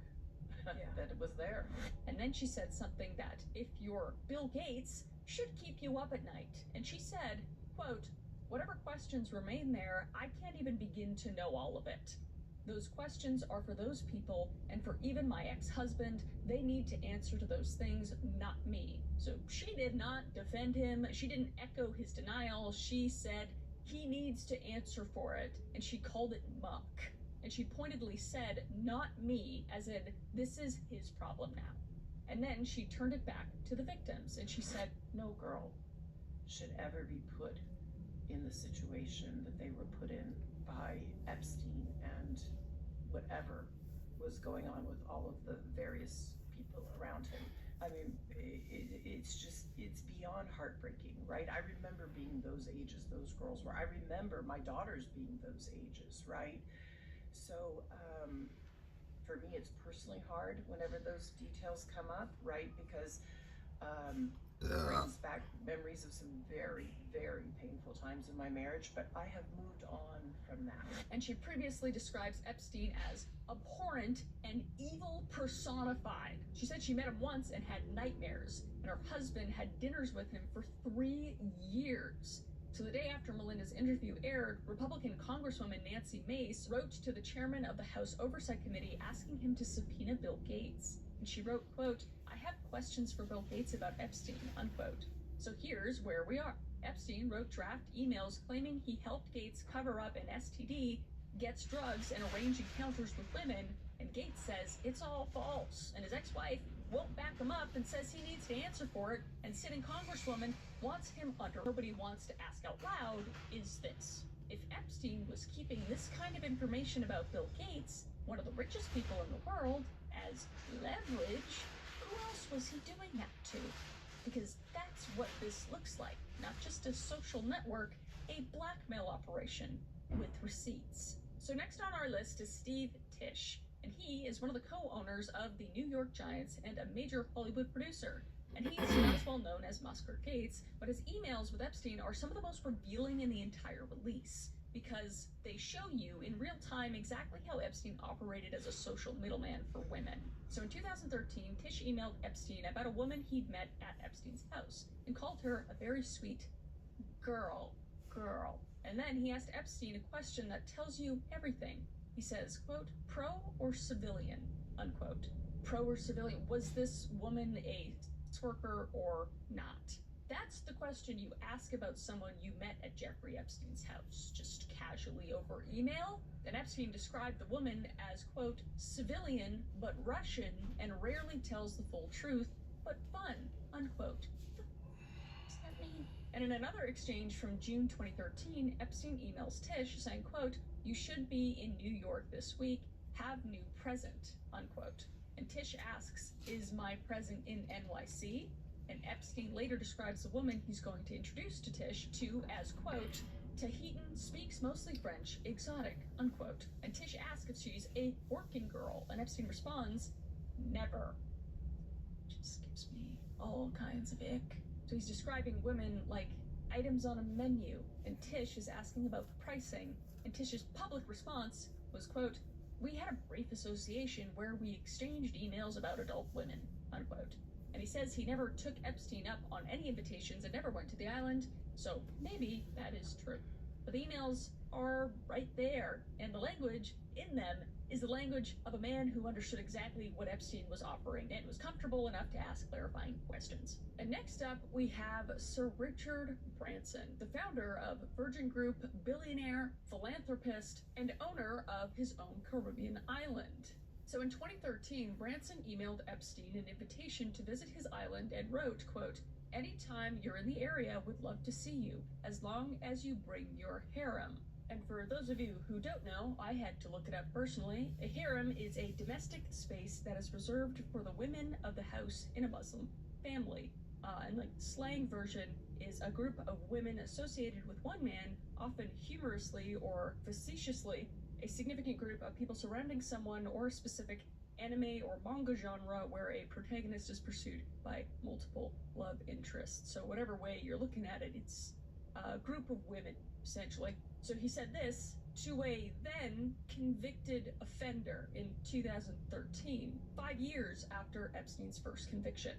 that was there. And then she said something that, if you're Bill Gates, should keep you up at night. And she said, quote, whatever questions remain there, I can't even begin to know all of it. Those questions are for those people, and for even my ex-husband, they need to answer to those things, not me. So she did not defend him. She didn't echo his denial. She said he needs to answer for it, and she called it muck. And she pointedly said, not me, as in, this is his problem now. And then she turned it back to the victims, and she said, No girl should ever be put in the situation that they were put in by Epstein and whatever was going on with all of the various people around him. I mean, it's beyond heartbreaking, right? I remember being those ages those girls were. I remember my daughters being those ages, right? So for me, it's personally hard whenever those details come up, right? Because it brings back memories of some very, very painful times in my marriage, but I have moved on from that. And she previously describes Epstein as abhorrent and evil personified. She said she met him once and had nightmares, and her husband had dinners with him for 3 years. So the day after Melinda's interview aired, Republican Congresswoman Nancy Mace wrote to the chairman of the House Oversight Committee asking him to subpoena Bill Gates. And she wrote, quote, I have questions for Bill Gates about Epstein, unquote. So here's where we are. Epstein wrote draft emails claiming he helped Gates cover up an STD, gets drugs, and arrange encounters with women, and Gates says it's all false. And his ex-wife won't back him up and says he needs to answer for it, and sitting Congresswoman wants him under. Nobody wants to ask out loud is this. If Epstein was keeping this kind of information about Bill Gates, one of the richest people in the world, as leverage, who else was he doing that to? Because that's what this looks like. Not just a social network, a blackmail operation with receipts. So next on our list is Steve Tisch, and he is one of the co-owners of the New York Giants and a major Hollywood producer. And he is not as well known as Musk or Gates, but his emails with Epstein are some of the most revealing in the entire release, because they show you in real time exactly how Epstein operated as a social middleman for women. So in 2013, Tisch emailed Epstein about a woman he'd met at Epstein's house and called her a very sweet girl. And then he asked Epstein a question that tells you everything. He says, quote, pro or civilian, unquote. Pro or civilian? Was this woman a sex worker or not? That's the question you ask about someone you met at Jeffrey Epstein's house, just casually over email. Then Epstein described the woman as, quote, civilian but Russian and rarely tells the full truth, but fun, unquote. What does that mean? And in another exchange from June 2013, Epstein emails Tisch saying, quote, you should be in New York this week, have new present, unquote. And Tisch asks, is my present in NYC, and Epstein later describes the woman he's going to introduce to Tish to as, quote, Tahitian, speaks mostly French, exotic, unquote. And Tish asks if she's a working girl, and Epstein responds, never. Just gives me all kinds of ick. So he's describing women like items on a menu, and Tish is asking about the pricing, and Tish's public response was, quote, we had a brief association where we exchanged emails about adult women, unquote. And he says he never took Epstein up on any invitations and never went to the island, so maybe that is true. But the emails are right there, and the language in them is the language of a man who understood exactly what Epstein was offering and was comfortable enough to ask clarifying questions. And next up, we have Sir Richard Branson, the founder of Virgin Group, billionaire, philanthropist, and owner of his own Caribbean island. So in 2013, Branson emailed Epstein an invitation to visit his island and wrote, quote, anytime you're in the area, would love to see you, as long as you bring your harem. And for those of you who don't know, I had to look it up personally. A harem is a domestic space that is reserved for the women of the house in a Muslim family. And like the slang version is a group of women associated with one man, often humorously or facetiously, a significant group of people surrounding someone or a specific anime or manga genre where a protagonist is pursued by multiple love interests. So whatever way you're looking at it, it's a group of women, essentially. So he said this to a then convicted offender in 2013, 5 years after Epstein's first conviction.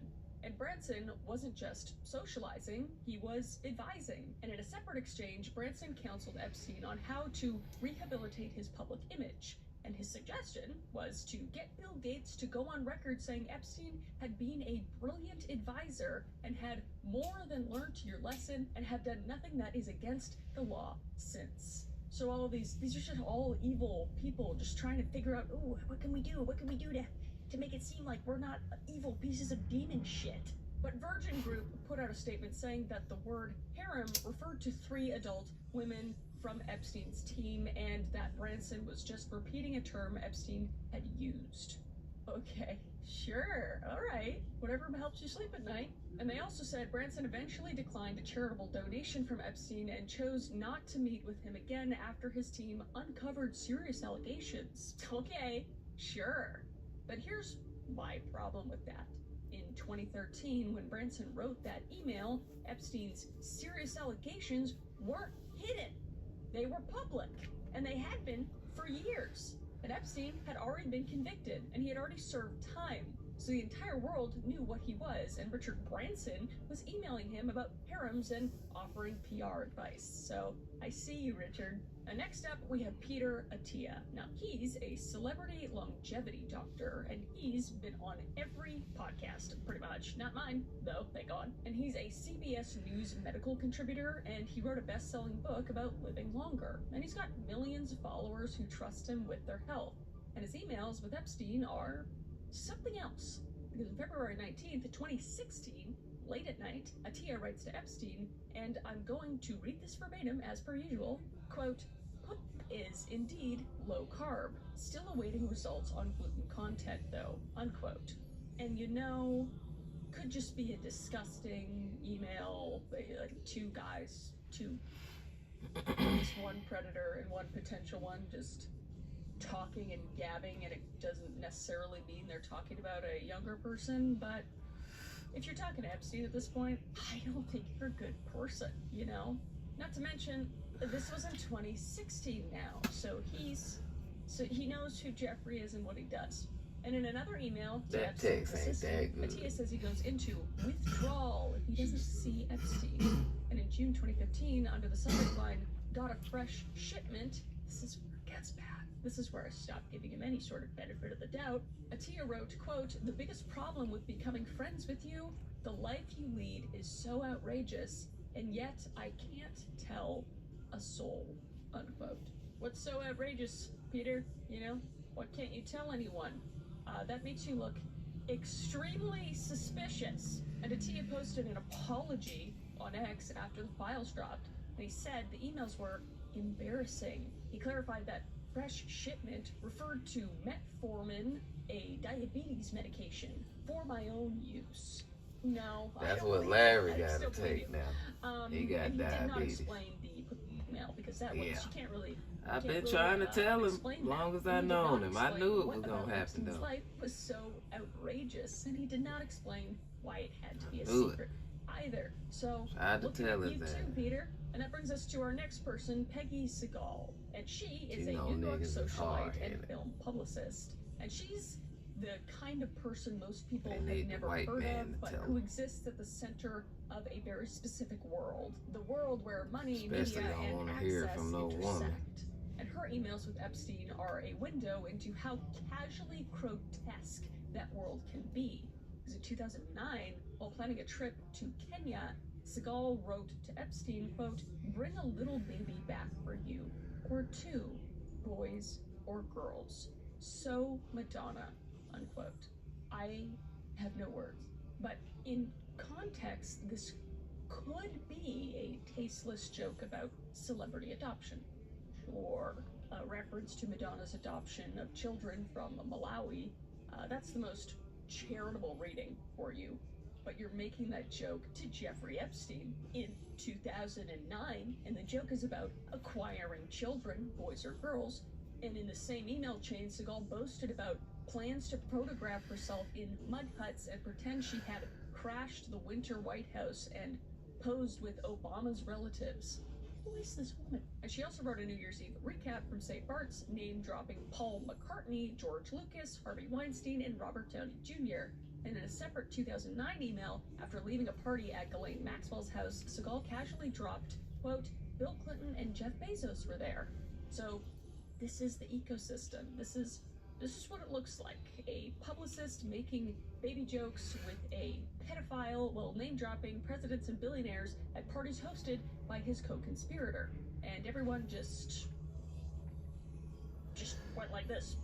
And Branson wasn't just socializing, he was advising. And in a separate exchange, Branson counseled Epstein on how to rehabilitate his public image. And his suggestion was to get Bill Gates to go on record saying Epstein had been a brilliant advisor and had more than learned your lesson and have done nothing that is against the law since. So all of these are just all evil people just trying to figure out, oh, what can we do? What can we do to make it seem like we're not evil pieces of demon shit? But Virgin Group put out a statement saying that the word harem referred to 3 adult women from Epstein's team, and that Branson was just repeating a term Epstein had used. Okay, sure, all right, whatever helps you sleep at night. And they also said Branson eventually declined a charitable donation from Epstein and chose not to meet with him again after his team uncovered serious allegations. Okay, sure. But here's my problem with that. In 2013, when Branson wrote that email, Epstein's serious allegations weren't hidden. They were public, and they had been for years. And Epstein had already been convicted, and he had already served time. So the entire world knew what he was, and Richard Branson was emailing him about harems and offering PR advice. So I see you, Richard. And next up, we have Peter Attia. Now, he's a celebrity longevity doctor, and he's been on every podcast, pretty much. Not mine, though, thank God. And he's a CBS News medical contributor, and he wrote a best-selling book about living longer. And he's got millions of followers who trust him with their health. And his emails with Epstein are something else. Because on February 19th, 2016, late at night, Attia writes to Epstein, and I'm going to read this verbatim as per usual, quote, "Poop is indeed low carb, still awaiting results on gluten content though," unquote. And you know, could just be a disgusting email, like 2 guys, 2, just one predator and one potential one, just talking and gabbing, and it doesn't necessarily mean they're talking about a younger person, but if you're talking to Epstein at this point, I don't think you're a good person, you know? Not to mention, this was in 2016 now, so he knows who Jeffrey is and what he does. And in another email to Epstein's assistant, Attia says he goes into withdrawal if he doesn't see Epstein. And in June 2015, under the subject line, "got a fresh shipment," this is where it gets bad. This is where I stopped giving him any sort of benefit of the doubt. Attia wrote, quote, "The biggest problem with becoming friends with you, the life you lead is so outrageous, and yet I can't tell a soul," unquote. What's so outrageous, Peter? You know, what can't you tell anyone? That makes you look extremely suspicious. And Attia posted an apology on X after the files dropped, and he said the emails were embarrassing. He clarified that fresh shipment referred to metformin, a diabetes medication for my own use. No, I That's don't what believe Larry I got to still believe take you. now. He got and he did not diabetes. explain the email because that was, Yeah. you can't really. I've can't been really, trying to tell him explain as long that. as And I he did known not him. I explain knew it what was about gonna happen Epstein's though. life was so outrageous, and he did not explain why it had to be a Knew it. secret either. So Tried to looking tell at his you dad. too, Peter. And that brings us to our next person, Peggy Segal. And she is You a know New York niggas is socialite and hard-headed. film publicist. And she's the kind of person most people They have need the never white heard man of, to but tell who them. exists at the center of a very specific world. The world where money, Especially media, don't and wanna access hear from no intersect. woman. And her emails with Epstein are a window into how casually grotesque that world can be. Because in 2009, while planning a trip to Kenya, Segal wrote to Epstein, quote, "Bring a little baby back for you, or two, boys or girls. So Madonna," unquote. I have no words. But in context, this could be a tasteless joke about celebrity adoption, or a reference to Madonna's adoption of children from Malawi. That's the most charitable reading for you. But you're making that joke to Jeffrey Epstein in 2009, and the joke is about acquiring children, boys or girls. And in the same email chain, Segal boasted about plans to photograph herself in mud huts and pretend she had crashed the winter White House and posed with Obama's relatives. Who is this woman? And she also wrote a New Year's Eve recap from St. Bart's, name-dropping Paul McCartney, George Lucas, Harvey Weinstein, and Robert Downey Jr. And in a separate 2009 email, after leaving a party at Ghislaine Maxwell's house, Segal casually dropped, quote, "Bill Clinton and Jeff Bezos were there." So this is the ecosystem. This is what it looks like. A publicist making baby jokes with a pedophile while name-dropping presidents and billionaires at parties hosted by his co-conspirator. And everyone just went like this.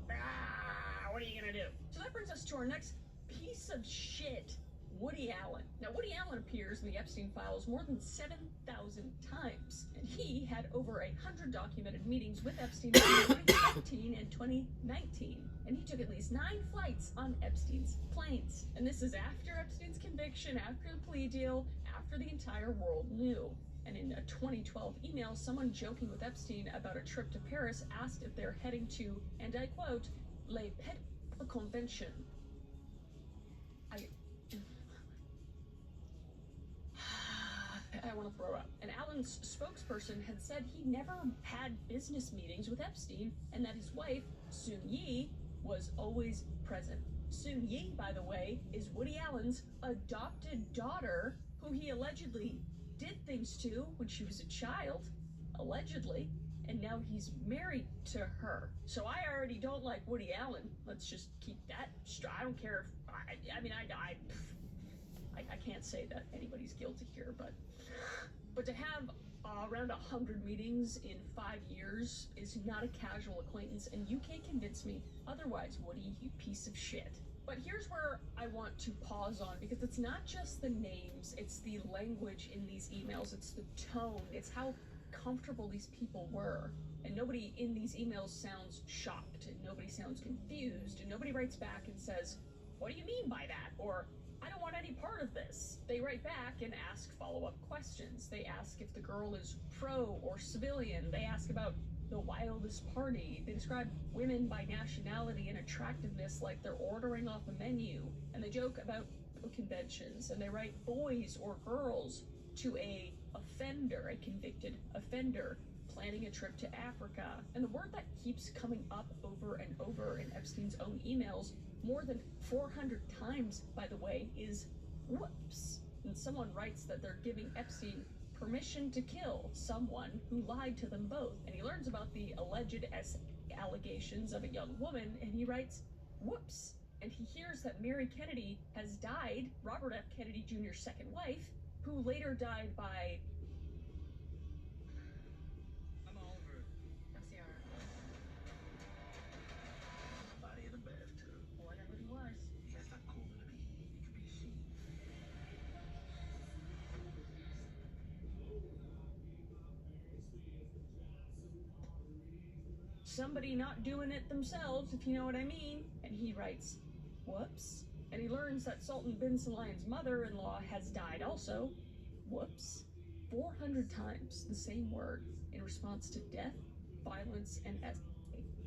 What are you gonna do? So that brings us to our next piece of shit, Woody Allen. Now, Woody Allen appears in the Epstein files more than 7,000 times, and he had over 100 documented meetings with Epstein between 2015 and 2019, and he took at least 9 flights on Epstein's planes. And this is after Epstein's conviction, after the plea deal, after the entire world knew. And in a 2012 email, someone joking with Epstein about a trip to Paris asked if they're heading to, and I quote, "Les Pet Convention." I want to throw up. And Allen's spokesperson had said he never had business meetings with Epstein, and that his wife, Soon Yi, was always present. Soon Yi, by the way, is Woody Allen's adopted daughter, who he allegedly did things to when she was a child, allegedly, and now he's married to her. So I already don't like Woody Allen. Let's just keep that straight. I don't care if, I can't say that anybody's guilty here, but to have around 100 meetings in 5 years is not a casual acquaintance, and you can't convince me otherwise, Woody, you piece of shit. But here's where I want to pause on, because it's not just the names, it's the language in these emails, it's the tone, it's how comfortable these people were. And nobody in these emails sounds shocked, and nobody sounds confused, and nobody writes back and says, "What do you mean by that?" Or, "I don't want any part of this." They write back and ask follow-up questions. They ask if the girl is pro or civilian. They ask about the wildest party. They describe women by nationality and attractiveness like they're ordering off a menu. And they joke about conventions. And they write boys or girls to a offender, a convicted offender, planning a trip to Africa. And the word that keeps coming up over and over in Epstein's own emails, more than 400 times, by the way, is whoops. And someone writes that they're giving Epstein permission to kill someone who lied to them both. And he learns about the alleged allegations of a young woman, and he writes, whoops. And he hears that Mary Kennedy has died, Robert F. Kennedy Jr.'s second wife, who later died by... I'm all over it. FCR. Body in the bathtub. whatever he was. That's not cool to be. It could be a she. Somebody not doing it themselves, if you know what I mean. And he writes, whoops. And he learns that Sultan bin Sulayman's mother-in-law has died also. Whoops. 400 times the same word in response to death, violence, and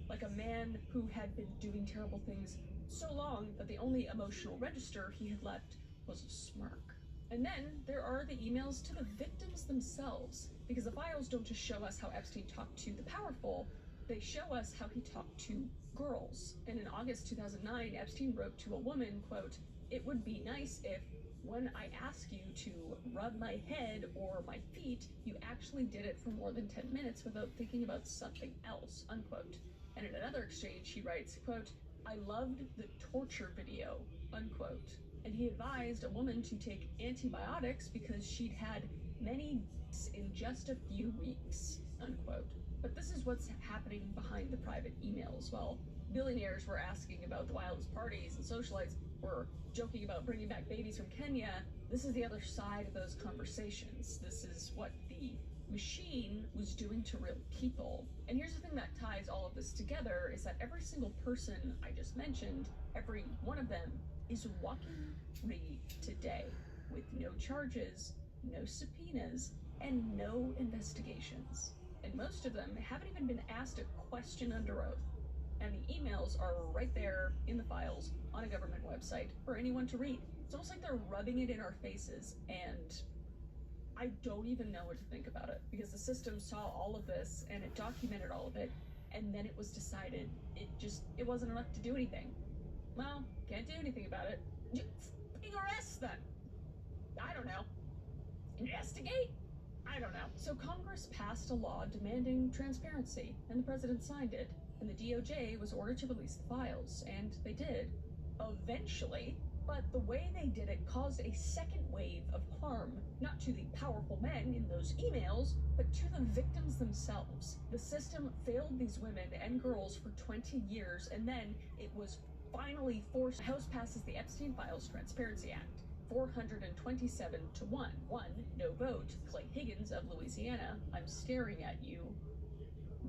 like a man who had been doing terrible things so long that the only emotional register he had left was a smirk. And then there are the emails to the victims themselves, because the files don't just show us how Epstein talked to the powerful, they show us how he talked to girls. And in August 2009, Epstein wrote to a woman, quote, "It would be nice if, when I ask you to rub my head or my feet, you actually did it for more than 10 minutes without thinking about something else," unquote. And in another exchange, he writes, quote, "I loved the torture video," unquote. And he advised a woman to take antibiotics because she'd had many in just a few weeks, unquote. But this is what's happening behind the private emails. While billionaires were asking about the wildest parties and socialites were joking about bringing back babies from Kenya, this is the other side of those conversations. This is what the machine was doing to real people. And here's the thing that ties all of this together is that every single person I just mentioned, every one of them is walking free today with no charges, no subpoenas, and no investigations. And most of them haven't even been asked a question under oath. And the emails are right there in the files on a government website for anyone to read. It's almost like they're rubbing it in our faces, and I don't even know what to think about it, because the system saw all of this and it documented all of it, and then it was decided it wasn't enough to do anything. Well, can't do anything about it. Fucking arrest them. I don't know. Investigate? I don't know. So Congress passed a law demanding transparency, and the president signed it, and the DOJ was ordered to release the files, and they did, eventually. But the way they did it caused a second wave of harm, not to the powerful men in those emails, but to the victims themselves. The system failed these women and girls for 20 years, and then it was finally forced. The House passes the Epstein Files Transparency Act, 427 to 1. No vote. Clay Higgins of Louisiana, I'm staring at you,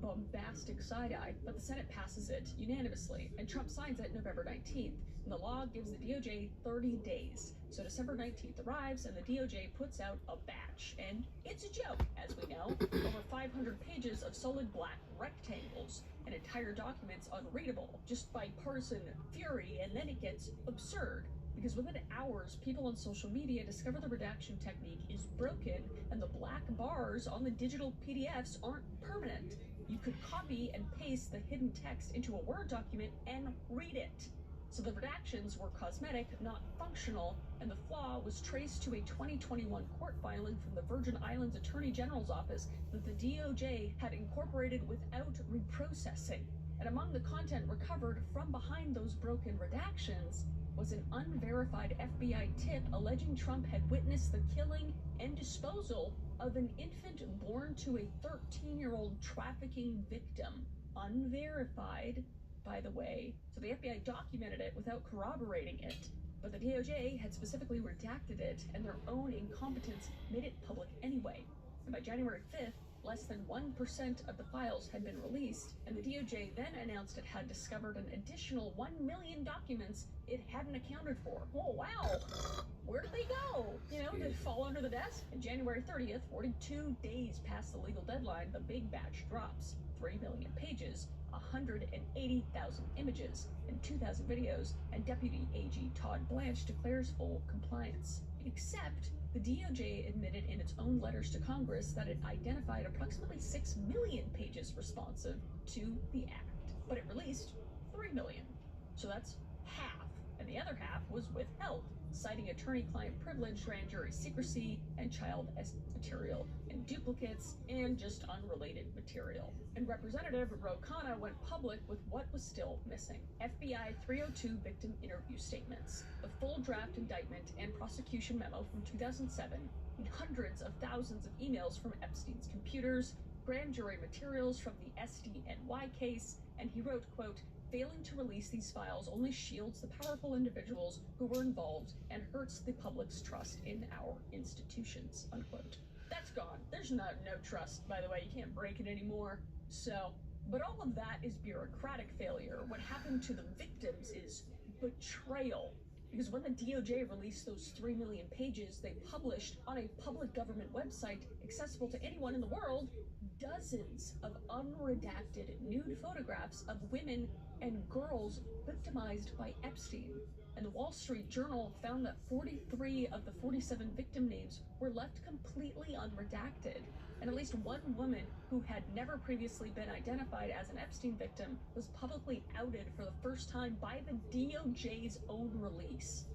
bombastic side-eye, but the Senate passes it unanimously, and Trump signs it November 19th. And the law gives the DOJ 30 days. So December 19th arrives, and the DOJ puts out a batch. And it's a joke, as we know. Over 500 pages of solid black rectangles, and entire documents unreadable, just by partisan fury, and then it gets absurd. Because within hours, people on social media discover the redaction technique is broken, and the black bars on the digital PDFs aren't permanent. You could copy and paste the hidden text into a Word document and read it. So the redactions were cosmetic, not functional, and the flaw was traced to a 2021 court filing from the Virgin Islands Attorney General's office that the DOJ had incorporated without reprocessing. And among the content recovered from behind those broken redactions was an unverified FBI tip alleging Trump had witnessed the killing and disposal of an infant born to a 13-year-old trafficking victim. Unverified, by the way. So the FBI documented it without corroborating it, but the DOJ had specifically redacted it, and their own incompetence made it public anyway. And by January 5th, less than 1% of the files had been released, and the DOJ then announced it had discovered an additional 1 million documents it hadn't accounted for. Oh, wow! Where did they go? You know, did it fall under the desk? And January 30th, 42 days past the legal deadline, the big batch drops. 3 million pages, 180,000 images, and 2,000 videos, and Deputy AG Todd Blanche declares full compliance. Except the DOJ admitted in its own letters to Congress that it identified approximately 6 million pages responsive to the act, but it released 3 million. So that's half, and the other half was withheld, citing attorney-client privilege, grand jury secrecy, and child material, and duplicates, and just unrelated material. And Representative Ro Khanna went public with what was still missing. FBI 302 victim interview statements, the full draft indictment and prosecution memo from 2007, and hundreds of thousands of emails from Epstein's computers, grand jury materials from the SDNY case, and he wrote, quote, "Failing to release these files only shields the powerful individuals who were involved and hurts the public's trust in our institutions," unquote. That's gone. There's no trust, by the way. You can't break it anymore. So But all of that is bureaucratic failure. What happened to the victims is betrayal. Because when the DOJ released those 3 million pages they published on a public government website accessible to anyone in the world, dozens of unredacted nude photographs of women and girls victimized by Epstein. And the Wall Street Journal found that 43 of the 47 victim names were left completely unredacted. And at least one woman who had never previously been identified as an Epstein victim was publicly outed for the first time by the DOJ's own release.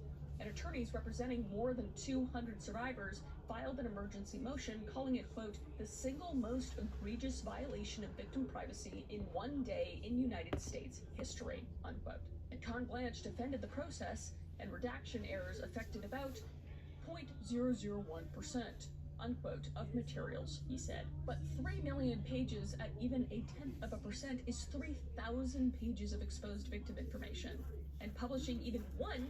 And attorneys representing more than 200 survivors filed an emergency motion calling it, quote, the single most egregious violation of victim privacy in one day in United States history, unquote. And Con Blanche defended the process, and redaction errors affected about 0.001%. Unquote, of materials, he said. But 3 million pages at even a 0.1% is 3,000 pages of exposed victim information. And publishing even one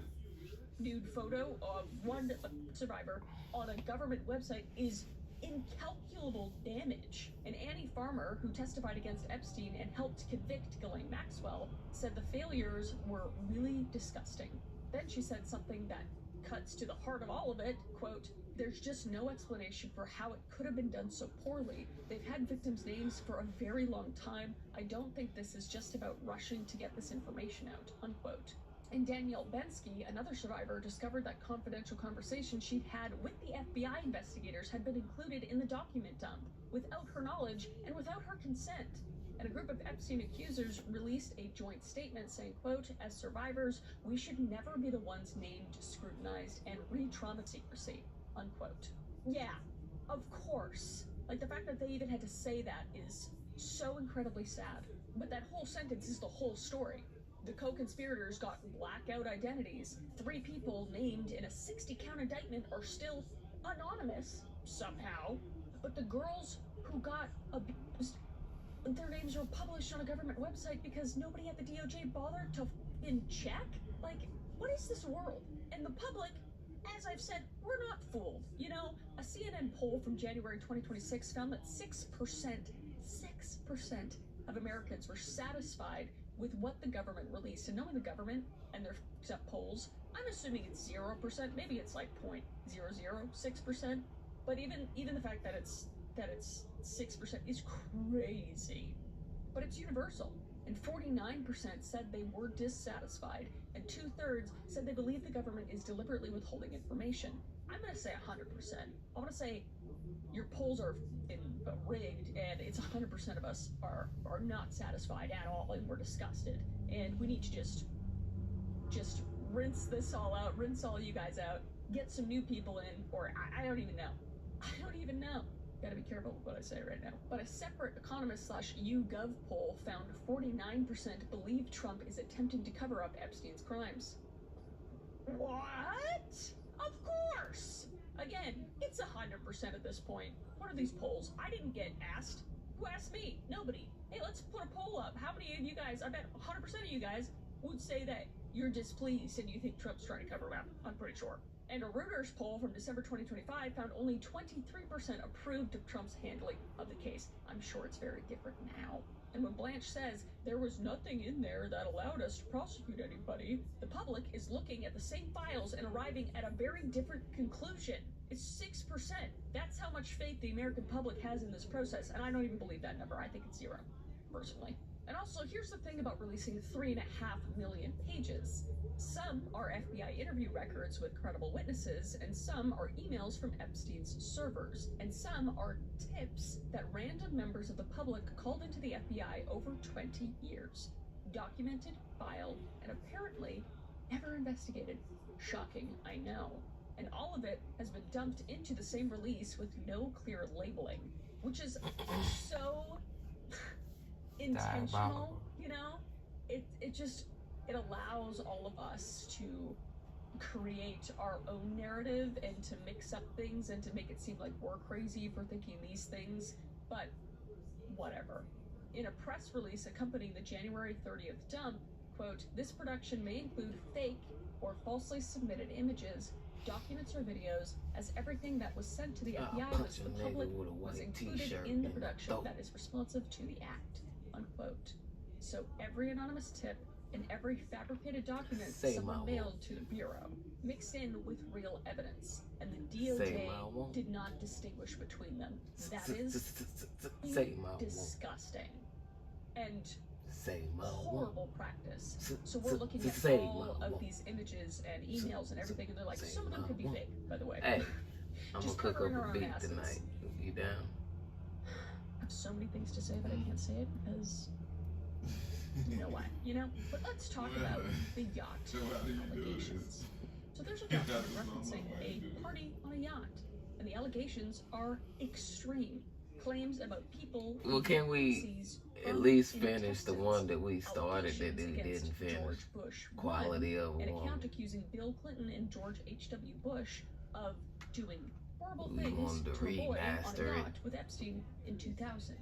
nude photo of one survivor on a government website is incalculable damage. And Annie Farmer, who testified against Epstein and helped convict Ghislaine Maxwell, said the failures were really disgusting. Then she said something that cuts to the heart of all of it, quote, there's just no explanation for how it could have been done so poorly. They've had victims' names for a very long time. I don't think this is just about rushing to get this information out, unquote. And Danielle Bensky, another survivor, discovered that confidential conversation she'd had with the FBI investigators had been included in the document dump without her knowledge and without her consent. And a group of Epstein accusers released a joint statement saying, quote, as survivors, we should never be the ones named, scrutinized, and re-traumatized secrecy, unquote. Yeah, of course. Like, the fact that they even had to say that is so incredibly sad. But that whole sentence is the whole story. The co-conspirators got blackout identities. 3 people named in a 60-count indictment are still anonymous, somehow. But the girls who got abused, their names were published on a government website because nobody at the DOJ bothered to f***ing check? Like, what is this world? And the public, as I've said, we're not fooled. You know, a CNN poll from January 2026 found that 6% of Americans were satisfied with what the government released. And knowing the government and their f***ed-up polls, I'm assuming it's 0%, maybe it's like 0.006%. But even the fact that it's 6% is crazy. But it's universal. And 49% said they were dissatisfied, and 2/3 said they believe the government is deliberately withholding information. I'm gonna say 100%. I wanna say your polls are rigged, and it's 100% of us are not satisfied at all, and we're disgusted. And we need to just rinse this all out, rinse all you guys out, get some new people in, or I don't even know. I don't even know. Gotta be careful with what I say right now. But a separate Economist/YouGov poll found 49% believe Trump is attempting to cover up Epstein's crimes. What? Of course! Again, it's 100% at this point. What are these polls? I didn't get asked. Who asked me? Nobody. Hey, let's put a poll up. How many of you guys, I bet 100% of you guys would say that you're displeased and you think Trump's trying to cover him up. I'm pretty sure. And a Reuters poll from December 2025 found only 23% approved of Trump's handling of the case. I'm sure it's very different now. And when Blanche says there was nothing in there that allowed us to prosecute anybody, the public is looking at the same files and arriving at a very different conclusion. It's 6%. That's how much faith the American public has in this process. And I don't even believe that number. I think it's 0, personally. And also, here's the thing about releasing 3.5 million pages. Some are FBI interview records with credible witnesses, and some are emails from Epstein's servers, and some are tips that random members of the public called into the FBI over 20 years. Documented, filed, and apparently never investigated. Shocking, I know. And all of it has been dumped into the same release with no clear labeling, which is so intentional, you know? It allows all of us to create our own narrative and to mix up things and to make it seem like we're crazy for thinking these things, but whatever. In a press release accompanying the January 30th dump, quote, this production may include fake or falsely submitted images, documents or videos, as everything that was sent to the FBI was the public was included in the production that is responsive to the act. unquote. So every anonymous tip and every fabricated document Say someone my mailed to the Bureau mixed in with real evidence, and the Say DOJ my won't. did not distinguish between them. That is Say my won't. disgusting and Say my won't. horrible practice. So we're looking at Say all my of won't. these images and emails and everything, and they're like, Say some of them my could be won't. fake, by the way. Hey, I'm gonna Just cook up covering our a own beat asses. tonight. You down? I have so many things to say, but I can't say it because you know why, you know? But let's talk about the yacht allegations. So there's a document referencing a party on a yacht, and the allegations are extreme. Claims about people. Well, can we at least finish the one that we started that we didn't finish? George Bush Quality of an one. account accusing Bill Clinton and George H.W. Bush of doing horrible We things wanted to to a boy on remaster a it. yacht with Epstein in 2000.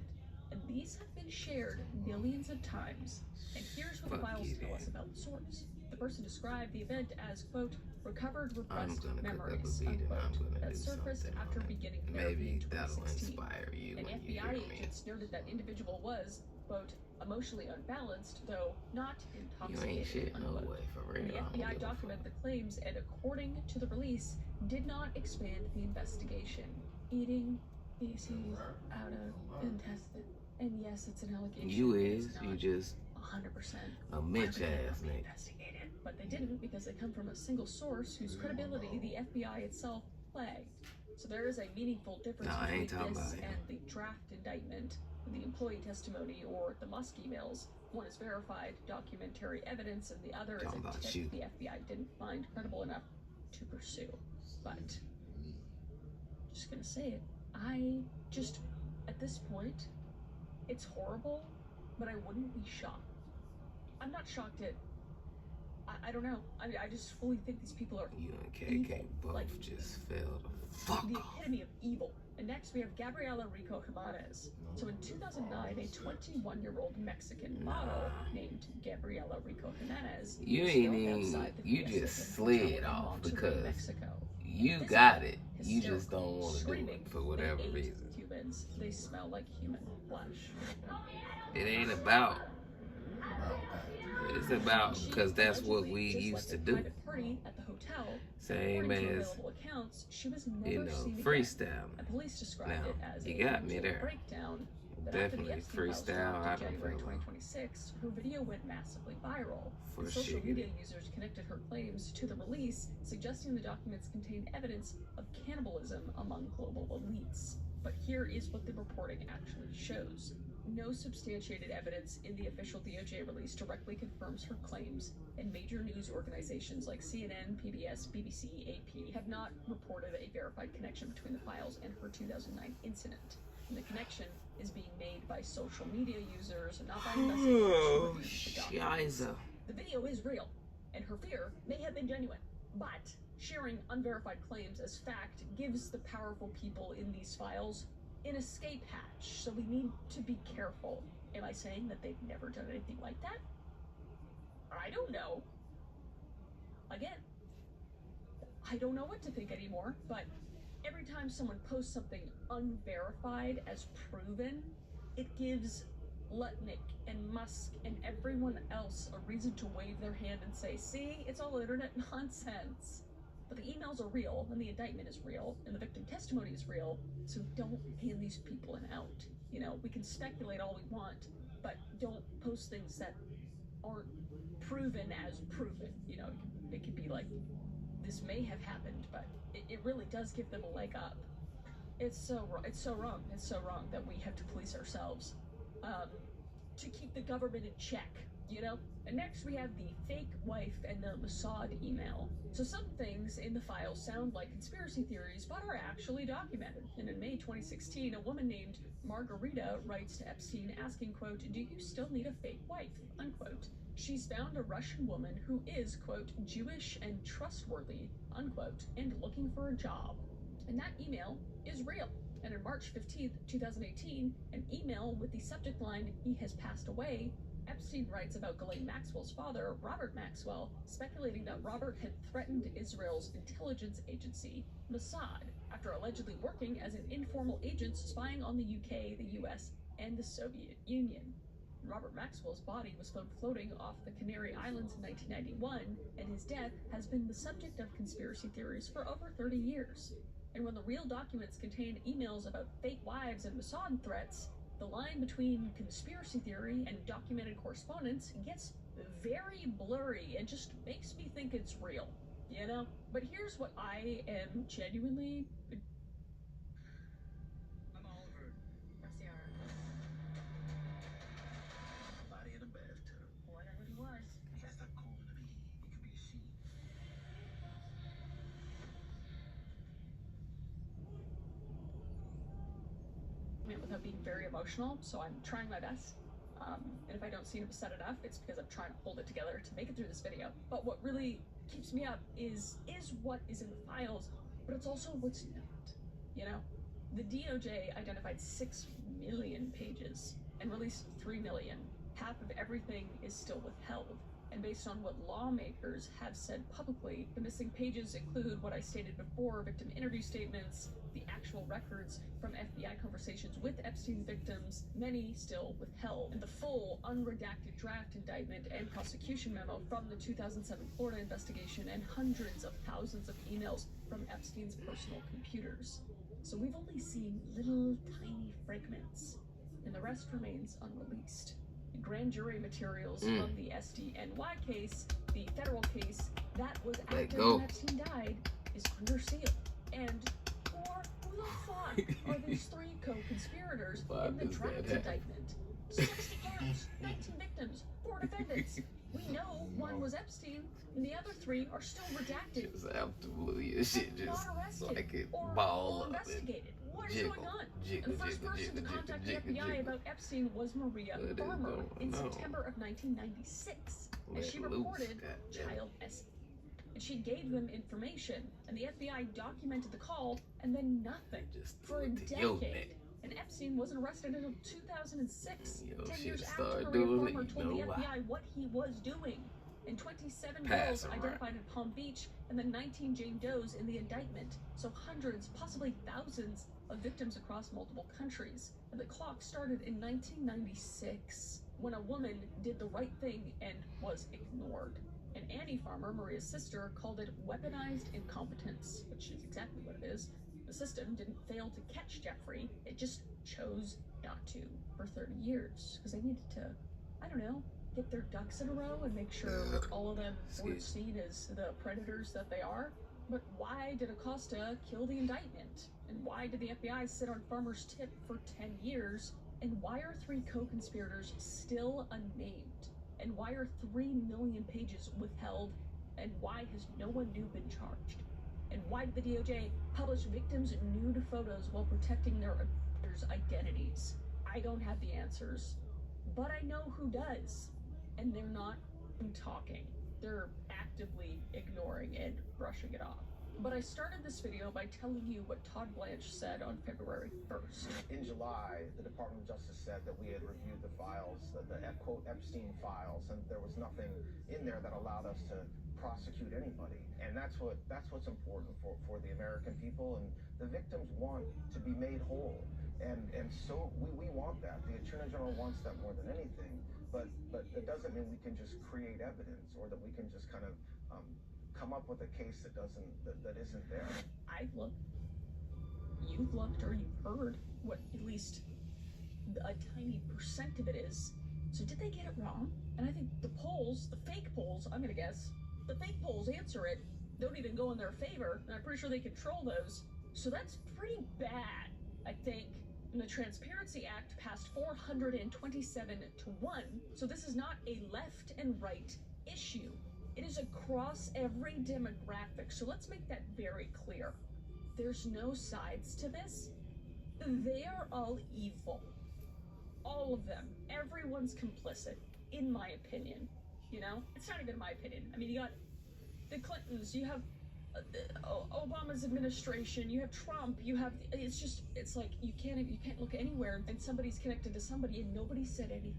And these have been shared millions of times. And here's what the Fuck files you, tell man. us about the source. The person described the event as, quote, recovered I'm repressed gonna cook up a memories, beat and unquote, I'm gonna that do surfaced something after on it. beginning therapy Maybe in that'll 2016. inspire you And when you FBI hear me. agents noted that individual was, quote, emotionally unbalanced, though not You intoxicated, ain't shit no unquote. way, for real. And the I don't FBI give a documented the claims and, according to the release, did not expand the investigation. Eating feces out of intestine. And yes, it's an allegation. You It's is, not you just 100%. a Mitch ass nigga. Investigated. But they didn't because they come from a single source whose credibility the FBI itself flagged. So there is a meaningful difference No, I ain't between talking this about him. and the draft indictment, the employee testimony, or the Musk emails. One is verified documentary evidence, and the other is Talking a about tip you. the FBI didn't find credible enough to pursue. But just gonna say it, I just at this point, it's horrible, but I wouldn't be shocked. I'm not shocked at. I don't know. I just fully think these people are You and KK evil. both Like, just fell the fuck the off. epitome of evil. And next we have Gabriela Rico Jimenez. So in 2009, a 21-year-old Mexican model named Gabriela Rico Jimenez You was ain't filmed even, outside the you Fiesta just Inn slid Hotel in off Monterrey, because Mexico. you Physically got it. You just hysterical, don't want to do screaming, it for whatever they ate reason. humans. They smell like human flesh. It ain't about. It's about She because that's what allegedly, we just used to like a do. private party at the hotel. Same According to as, available accounts, she was never you know, seen again. freestyle. And police described Now, it as you a got me mental there. breakdown. But after the Definitely Epstein files freestyle. dropped I in don't January feel 2026, her video went massively viral. For And social sure. media users connected her claims to the release, suggesting the documents contained evidence of cannibalism among global elites. But here is what the reporting actually shows. No substantiated evidence in the official DOJ release directly confirms her claims, and major news organizations like CNN, PBS, BBC, AP have not reported a verified connection between the files and her 2009 incident. And the connection is being made by social media users and not by investigators who Oh, reviewed the documents. shiza. The video is real, and her fear may have been genuine, but sharing unverified claims as fact gives the powerful people in these files an escape hatch, so we need to be careful. Am I saying that they've never done anything like that? I don't know. Again, I don't know what to think anymore, but every time someone posts something unverified as proven, it gives Lutnick and Musk and everyone else a reason to wave their hand and say, see, it's all internet nonsense. But the emails are real, and the indictment is real, and the victim testimony is real, so don't hand these people an out. You know, we can speculate all we want, but don't post things that aren't proven as proven. You know, it could be like, this may have happened, but it really does give them a leg up. It's so wrong. It's so wrong that we have to police ourselves to keep the government in check, you know? And next we have the fake wife and the Mossad email. So some things in the file sound like conspiracy theories, but are actually documented. And in May 2016, a woman named Margarita writes to Epstein asking, quote, do you still need a fake wife, unquote. She's found a Russian woman who is, quote, Jewish and trustworthy, unquote, and looking for a job. And that email is real. And on March 15th, 2018, an email with the subject line, he has passed away, Epstein writes about Ghislaine Maxwell's father, Robert Maxwell, speculating that Robert had threatened Israel's intelligence agency, Mossad, after allegedly working as an informal agent spying on the UK, the US, and the Soviet Union. Robert Maxwell's body was found floating off the Canary Islands in 1991, and his death has been the subject of conspiracy theories for over 30 years. And when the real documents contain emails about fake wives and Mossad threats, the line between conspiracy theory and documented correspondence gets very blurry and just makes me think it's real, you know? But here's what I am genuinely... I'm Oliver. I'm Ciara. Body in a bathtub. Whatever he was. That's not cool to me. It could be a she. without being very emotional, so I'm trying my best. And if I don't seem upset enough, it's because I'm trying to hold it together to make it through this video. But what really keeps me up is what is in the files, but it's also what's not, you know? The DOJ identified 6 million pages and released 3 million. Half of everything is still withheld. And based on what lawmakers have said publicly, the missing pages include what I stated before, victim interview statements, the actual records from FBI conversations with Epstein victims, many still withheld, and the full unredacted draft indictment and prosecution memo from the 2007 Florida investigation, and hundreds of thousands of emails from Epstein's personal computers. So we've only seen little tiny fragments, and the rest remains unreleased. Grand jury materials from the SDNY case, the federal case that was after Epstein died, is under seal. And who the fuck are these 3 co-conspirators in the draft indictment? 60 counts, 19 victims, 4 defendants. We know one was Epstein, and the other 3 are still redacted. Just absolutely shit, just not arrested like it or ball up investigated. What is jiggle, going on? jiggle, The first jiggle, person to jiggle, contact jiggle, the FBI jiggle. about Epstein was Maria What is Farmer going in on? September of 1996, and Let she loose, reported goddamn. child S. And she gave them information, and the FBI documented the call, and then nothing Just for a threw it to your decade. neck. And Epstein wasn't arrested until 2006, Yo, 10 shit years after started Maria doing Farmer it, you told the know why? FBI what he was doing. And 27 Pass girls around. identified in Palm Beach, and then 19 Jane Does in the indictment. So hundreds, possibly thousands, of victims across multiple countries. And the clock started in 1996, when a woman did the right thing and was ignored. And Annie Farmer, Maria's sister, called it weaponized incompetence, which is exactly what it is. The system didn't fail to catch Jeffrey, it just chose not to for 30 years, because they needed to, I don't know, get their ducks in a row and make sure all of them weren't seen as the predators that they are. But why did Acosta kill the indictment? And why did the FBI sit on Farmer's tip for 10 years? And why are 3 co-conspirators still unnamed? And why are 3 million pages withheld? And why has no one new been charged? And why did the DOJ publish victims' nude photos while protecting their abusers' identities? I don't have the answers, but I know who does. And they're not talking. They're actively ignoring and brushing it off. But I started this video by telling you what Todd Blanche said on February 1st. In July, the Department of Justice said that we had reviewed the files, the quote Epstein files, and there was nothing in there that allowed us to prosecute anybody. And that's what's important for the American people, and the victims want to be made whole. And so we want that. The Attorney General wants that more than anything. But it doesn't mean we can just create evidence, or that we can just kind of come up with a case that isn't there. I've looked, you've looked, or you've heard what at least a tiny percent of it is. So did they get it wrong? And I think the polls, the fake polls, I'm gonna guess, the fake polls answer it, don't even go in their favor, and I'm pretty sure they control those. So that's pretty bad, I think. And the Transparency Act passed 427 to 1. So this is not a left and right issue. It is across every demographic. So let's make that very clear. There's no sides to this. They are all evil. All of them. Everyone's complicit, in my opinion. You know? It's not even my opinion. I mean, you got the Clintons, you have Obama's administration, you have Trump, you have, it's like you can't look anywhere and somebody's connected to somebody and nobody said anything.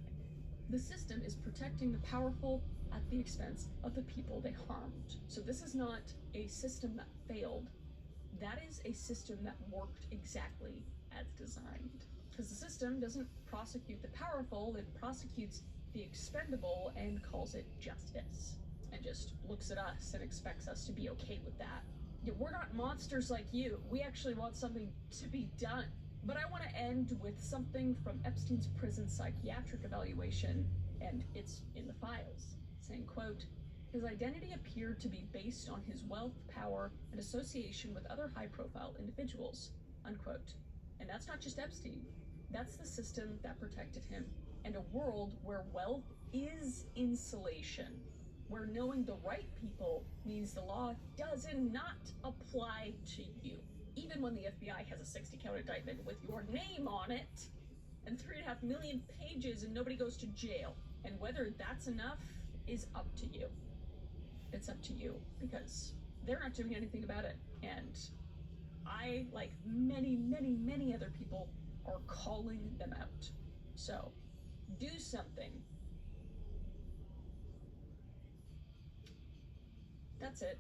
The system is protecting the powerful at the expense of the people they harmed. So this is not a system that failed. That is a system that worked exactly as designed. Because the system doesn't prosecute the powerful, it prosecutes the expendable and calls it justice. And just looks at us and expects us to be okay with that. Yeah, we're not monsters like you. We actually want something to be done. But I want to end with something from Epstein's prison psychiatric evaluation, and it's in the files, saying, quote, his identity appeared to be based on his wealth, power, and association with other high-profile individuals, unquote. And that's not just Epstein. That's the system that protected him, and a world where wealth is insulation, where knowing the right people means the law does not apply to you. Even when the FBI has a 60-count indictment with your name on it, and 3.5 million pages and nobody goes to jail. And whether that's enough is up to you. It's up to you, because they're not doing anything about it. And I, like many, many, many other people, are calling them out. So, do something. That's it.